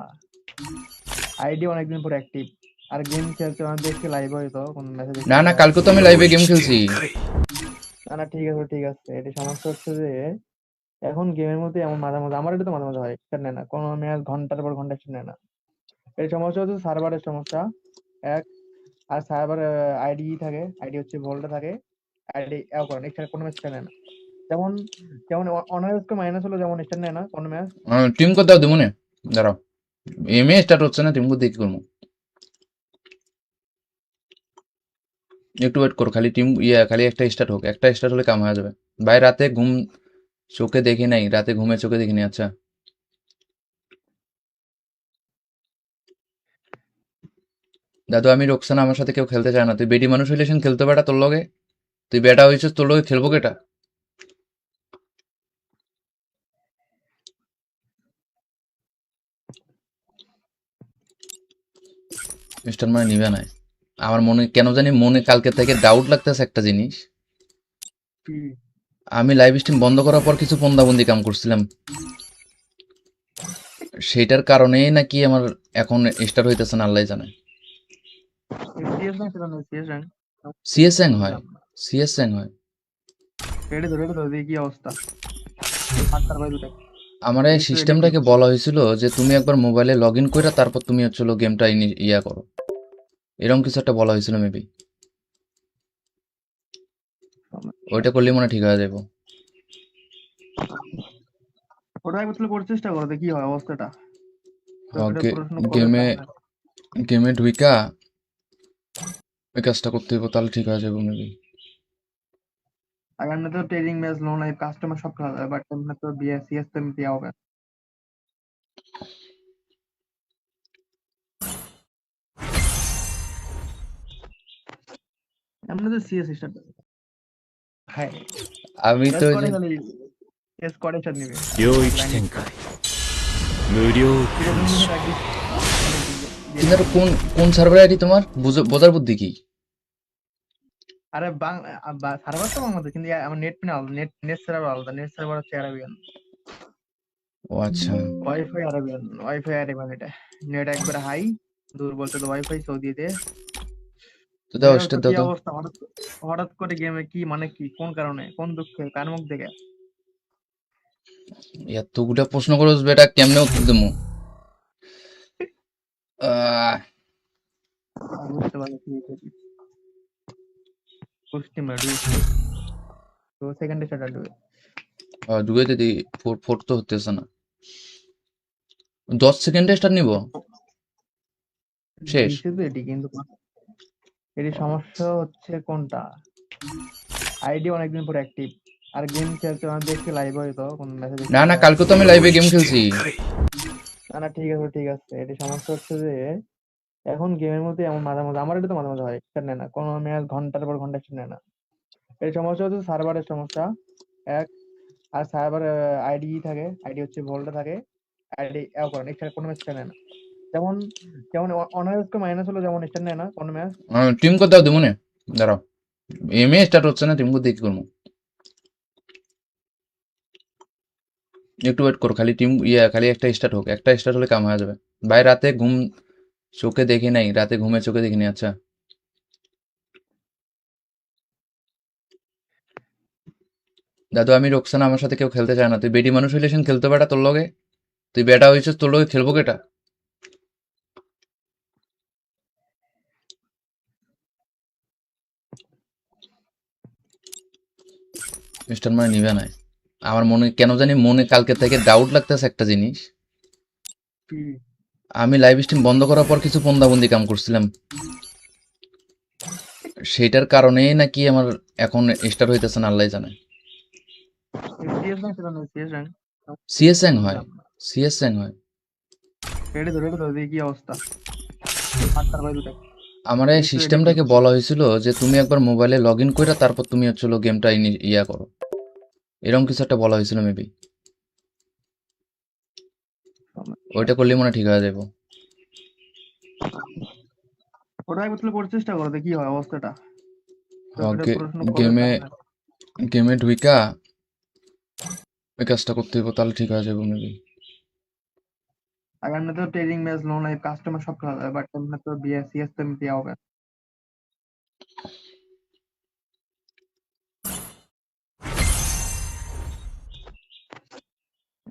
আইডি অনেকদিন পর অ্যাক্টিভ, আর গেম খেলতে আমার দেখছি লাইভ হয়তো কোন মেসেজ দেখছি না না, লাইভ। কালকে তো আমি লাইভে গেম খেলছি। না না, ঠিক আছে ঠিক আছে, এটি সমস্যা হচ্ছে যে এখন গেমের মধ্যে এমন মাঝে মাঝে, আমার এটা তো মাঝে মাঝে হয়, স্টার্ট নেয় না কোনো ম্যাচ, ঘন্টার পর ঘন্টা স্টার্ট নেয় না। এই সমস্যা হচ্ছে সার্ভারের সমস্যা এক, আর সার্ভার আইডি থাকে, আইডি হচ্ছে ভোল্টে থাকে, আইডি করেন এখানে কোনো ম্যাচ স্টার্ট নেয় না। যেমন যেমন অনার্সকে মাইনাস হলো, যেমন স্টার্ট নেয় না কোনো ম্যাচ। টিম কোড দাও দেবো না। দাঁড়াও, এমএ স্টার্ট হচ্ছে না, টিম কোড দিয়ে কি করবো? একটু ওয়েট করো, খালি খালি একটা স্টার্ট হোক, একটা স্টার্ট হলে কাম হয়ে যাবে। ভাই রাতে ঘুম চোখে দেখি নাই, রাতে ঘুমে চোখে দেখিনি। আচ্ছা দাদু, আমি রোকসানা, আমার সাথে কেউ খেলতে চায় না। তুই বেডি মানুষ হইলে খেলতে বেটা তোর লগে। তুই বেটা হয়েছিস, তোর লগে খেলবো কেটা? মিস্টার মানে নিবে নাই। আমার মনে কেন জানি মনে কালকে থেকে ডাউট লাগতেছে একটা জিনিস। আমি লাইভ স্ট্রিম বন্ধ করার পর কিছু পন্দাবন্দি কাম করছিলাম, সেটার কারণেই নাকি আমার এখন স্টার্ট হইতেছে না, আল্লাহ জানে। সিএস র্যাঙ্ক সেটা নয়, সিএস র্যাঙ্ক সিএস র্যাঙ্ক হয়, বুঝলাম না। সিএস র্যাঙ্ক হয়। রেডি তো দেখি কি অবস্থা। আটটার বাজে দুটাই। আমার এই এই তো রেডি সিস্টেমটাকে বলা হয়েছিল যে তুমি একবার মোবাইলে লগ ইন করে তারপর তুমি হচ্ছে গেমটা ইয়া করো, এরকম কিছু একটা বলা হয়েছিল মেবি। ওইটা করলে মনে হয় ঠিক হয়ে যাবো। ওটা একবার তাহলে করার চেষ্টা করো, দেখি কি হয় অবস্থাটা। তো এটা ওকে, পড়াশোনা করে গেমে তাই না? গেমে ঢুইকা ওই কাজটা করতে হইব, তাহলে ঠিক হয়ে যাবো মেবি। আর এমনি তো trading match loan live customer সব খেলা যায়, বাট এমনি তো বিএসসিএস তো এমনি হবে। এমনি তো সিএস স্টার্ট হ্যাঁ, আমি তো ওই স্কোয়াডে যে খালি স্কোয়াডে স্টার্ট নিবে।領域展開無料ঠিক আছে,空তুমি襲প্র্যাকটিস কিন্তু কোন কোন সার্ভার আইডি তোমার, বোঝার বুদ্ধি কি? আরে সার্ভার তো আমাদের, কিন্তু আমার নেট পিন আলাদা, নেট সার্ভার আলাদা, নেট সার্ভার হচ্ছে অ্যারাবিয়ান, ও আচ্ছা, ওয়াইফাই অ্যারাবিয়ান এটা। নেট একবারে হাই, দূর বলতে তো ওয়াইফাই সৌদিতে। তো দাও যাই হোক, তো স্টার কি দাও তো। অবস্থা হঠাৎ হঠাৎ করে গেমে কি মানে কি, কোন কারণে, কোন দুঃখে, কার মুখ দেখে? এতগুলা প্রশ্ন করো বেটা, কেমনে উত্তর দেবো? আহ, আমি বুঝতে পারছি কি হয়েছে। পুষ্টি মেডু তো সেকেন্ডে স্টার্ট হবে। ঢুকাইতে দিই, ফোর ফোর তো হতেছে না। 10 সেকেন্ডে স্টার্ট নিব, শেষ। দিছে তো এটি, কিন্তু এটি সমস্যা হচ্ছে কোনটা, আইডি অনেকদিন পর অ্যাক্টিভ, আর গেম খেলতে মানে দেখছি লাইভ হয়তো কোন মেসেজ না দেখছি না, বা কালকে তো আমি 領 লাইভে গেম 域展 খেলছি। 開 না না, ঠিক আছে, এটি সমস্যা হচ্ছে যে এখন গেমের মধ্যে এমন মাঝে মাঝে, আমার এটা তো মাঝে মাঝে হয়, স্টার্ট নেয় না কোনো ম্যাচ, ঘন্টার পর ঘন্টা স্টার্ট নেয় না। এই সমস্যা হচ্ছে সার্ভারের সমস্যা এক, আর সার্ভার আইডি থাকে, আইডি হচ্ছে ভোল্টে থাকে, আইডি এও করে না, এখানে কোনো ম্যাচ স্টার্ট নেয় না। যেমন যেমন অনার্স মাইনাস হলো, যেমন স্টার্ট নেয় না কোনো ম্যাচ। টিম করতে দাও দিমনে, দাঁড়াও, এমএ স্টার্ট হচ্ছে না, টিম করতে কি করবো? একটু ওয়েট করো, খালি খালি একটা স্টার্ট হোক, একটা স্টার্ট হলে কাম হয়ে যাবে। ভাই রাতে ঘুম চোখে দেখি নাই, রাতে ঘুমে চোখে দেখিনি। আচ্ছা দাদু, আমি রোকসানা, আমার সাথে কেউ খেলতে চায় না। তুই বেডি মানুষ হইলে খেলতে পারা তোর লগে, তুই বেটা হয়েছিস, তোর লগে খেলবো কেটা? মিস্টার মানে নিবে নাই। আমার মনে কেন জানি মনে কালকে থেকে ডাউট লাগতেছে একটা জিনিস। আমি লাইভ স্ট্রিম বন্ধ করার পর কিছু বন্দি কাম করছিলাম, সেটার কারণেই নাকি আমার এখন স্টার্ট হইতেছে না, আল্লাহ জানে। সিএস র্যাঙ্ক সেটা নয়, সিএস র্যাঙ্ক সিএস র্যাঙ্ক হয়, বুঝলাম না। সিএস র্যাঙ্ক হয়। রেডি তো দেখি কি অবস্থা। আটটার বাজে দুটাই। আমার এই এই তো রেডি। সিস্টেমটাকে বলা হয়েছিল যে তুমি একবার মোবাইলে লগ ইন করে তারপর তুমি হচ্ছে গেমটা ইয়া করো, এরকম কিছু একটা বলা হয়েছিল মেবি। ওইটা করলে মনে হয় ঠিক হয়ে যাবো। ওটা একবার তাহলে করার চেষ্টা করো, দেখি কি হয় অবস্থাটা। তো এটা ওকে, পড়াশোনা করে গেমে তাই না? গেমে ঢুইকা ওই কাজটা করতে হইব, তাহলে ঠিক হয়ে যাবো মেবি। আর এমনি তো trading match loan live customer সব খেলা যায়, বাট এমনি তো বিএসসিএস তো এমনি হবে।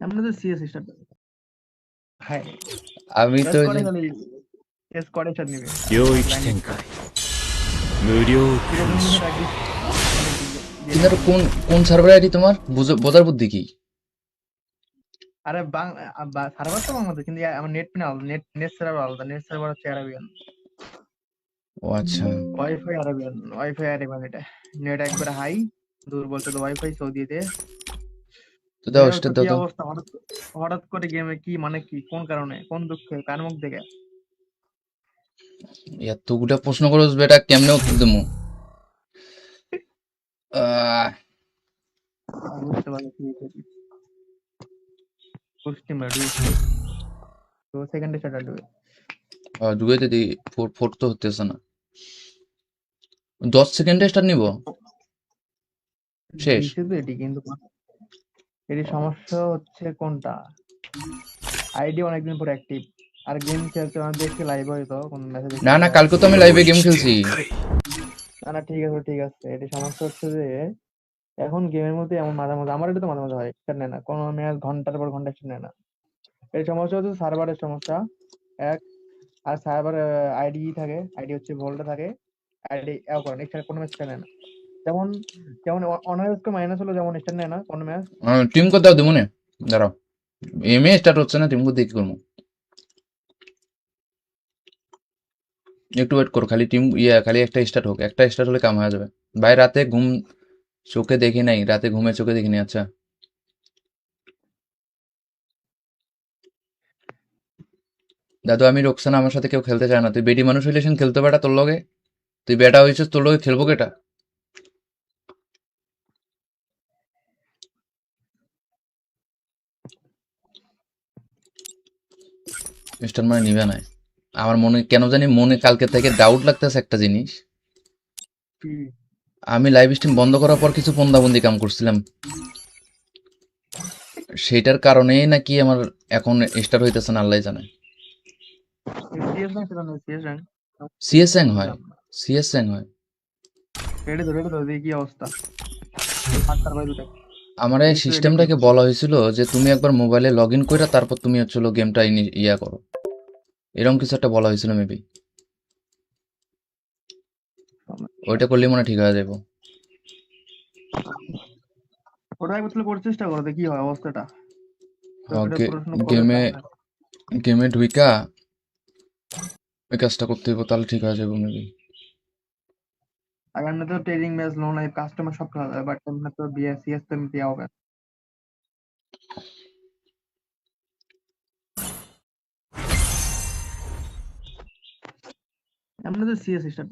এমনি তো সিএস স্টার্ট হ্যাঁ, আমি তো ওই স্কোয়াডে যে খালি স্কোয়াডে স্টার্ট নিবে।領域展開無料ঠিক আছে,空তুমি襲প্র্যাকটিস কিন্তু কোন কোন সার্ভার আইডি তোমার, বোঝার বুদ্ধি কি? আরে সার্ভার তো আমাদের, কিন্তু আমার নেট পিন আলাদা, নেট সার্ভার আলাদা, নেট সার্ভার হচ্ছে অ্যারাবিয়ান, ও আচ্ছা, ওয়াইফাই অ্যারাবিয়ান এটা। নেট একবারে হাই, দূর বলতে তো ওয়াইফাই সৌদিতে। তো যাই দাও হোক, তো স্টার কি দাও তো। অবস্থা হঠাৎ করে গেমে কি মানে কি, কোন কারণে, কোন দুঃখে, কার মুখ দেখে? এতগুলা প্রশ্ন করো বেটা, কেমনে উত্তর দেবো? আহ, আমি বুঝতে পারছি কি হয়েছে। পুষ্টি মেডু তো সেকেন্ডে স্টার্ট হবে। ঢুকাইতে দিই, ফোর ফোর তো হতেছে না। 10 সেকেন্ডে স্টার্ট নিব, শেষ। দিছে তো এটি, কিন্তু এটি সমস্যা হচ্ছে কোনটা, আইডি অনেকদিন পর অ্যাক্টিভ। আর গেম খেলতে আমি দেখছি লাইভ হয়তো কোন মেসেজ না না, কালকে তো আমি লাইভে গেম খেলছি। না না, ঠিক আছে ঠিক আছে। এটা সমস্যা হচ্ছে যে এখন গেমের মধ্যে এমন মাঝে মাঝে আমার এটা তো মাঝে মাঝে হয়, স্টার্ট নেয় না কোনো ম্যাচ, ঘন্টার পর ঘন্টা স্টার্ট নেয় না। এই সমস্যা হচ্ছে সার্ভারের সমস্যা এক। আর সার্ভার আইডি থাকে, আইডি হচ্ছে ভোল্টে থাকে, আইডি করেন এখানে কোনো ম্যাচ স্টার্ট নেয় না। যেমন যেমন অনার্সকে মাইনাস হলো, যেমন স্টার্ট নেয় না কোনো ম্যাচ। টিম কোড দাও দেবো না, দাঁড়াও। এমএ স্টার্ট হচ্ছে না, টিম কোড দিয়ে কি করবো? একটু ওয়েট করো, খালি খালি একটা স্টার্ট হোক, একটা স্টার্ট হলে কাম হয়ে যাবে। ভাই রাতে চোখে দেখি নাই, রাতে ঘুমে চোখে দেখিনি। আচ্ছা দাদু, আমি রোকসানা, আমার সাথে কেউ খেলতে চায় না। তুই বেডি মানুষ হইলে খেলতে বেটা তোর লগে। তুই বেটা হয়েছিস, তোর লগে খেলবো কেটা? মিস্টার মানে নিবে না। আমার মনে কেন জানি কালকে থেকে ডাউট লাগতেছে একটা জিনিস। আমি লাইভ স্ট্রিম বন্ধ করার পর কিছু বন্দাবন্দি কাম করছিলাম, সেটার কারণেই নাকি আমার এখন স্টার্ট হইতেছে না, আল্লাহ জানে। সিএস না, সেটা নয়, সিএস র্যাঙ্ক। সিএস র্যাঙ্ক হয়, সিএস র্যাঙ্ক হয়। রেডি তো দেখি কি অবস্থা। আটটার বাজে দুটো। আমার এই সিস্টেমটাকে বলা হয়েছিল যে তুমি একবার মোবাইলে লগ ইন করে তারপর তুমি হচ্ছিল গেমটা ইয়া করো, এরকম কিছু একটা বলা হয়েছিল মেবি। ওইটা করলে মনে হয় ঠিক হয়ে যাবো। ওটা একবার তাহলে করার চেষ্টা করো, দেখি কি হয় অবস্থাটা। তো এটা পড়াশোনা করে গেমে লাভ নাই। গেমে ঢুইকা ওই কাজটা করতে হইব, তাহলে ঠিক হয়ে যাবো মেবি। আর এমনি তো trading match, loan live, customer সব খেলা যায়, বাট এমনি তো বিএসসিএস তো এমনি দেওয়া হবে। এমনি তো সিএস স্টার্ট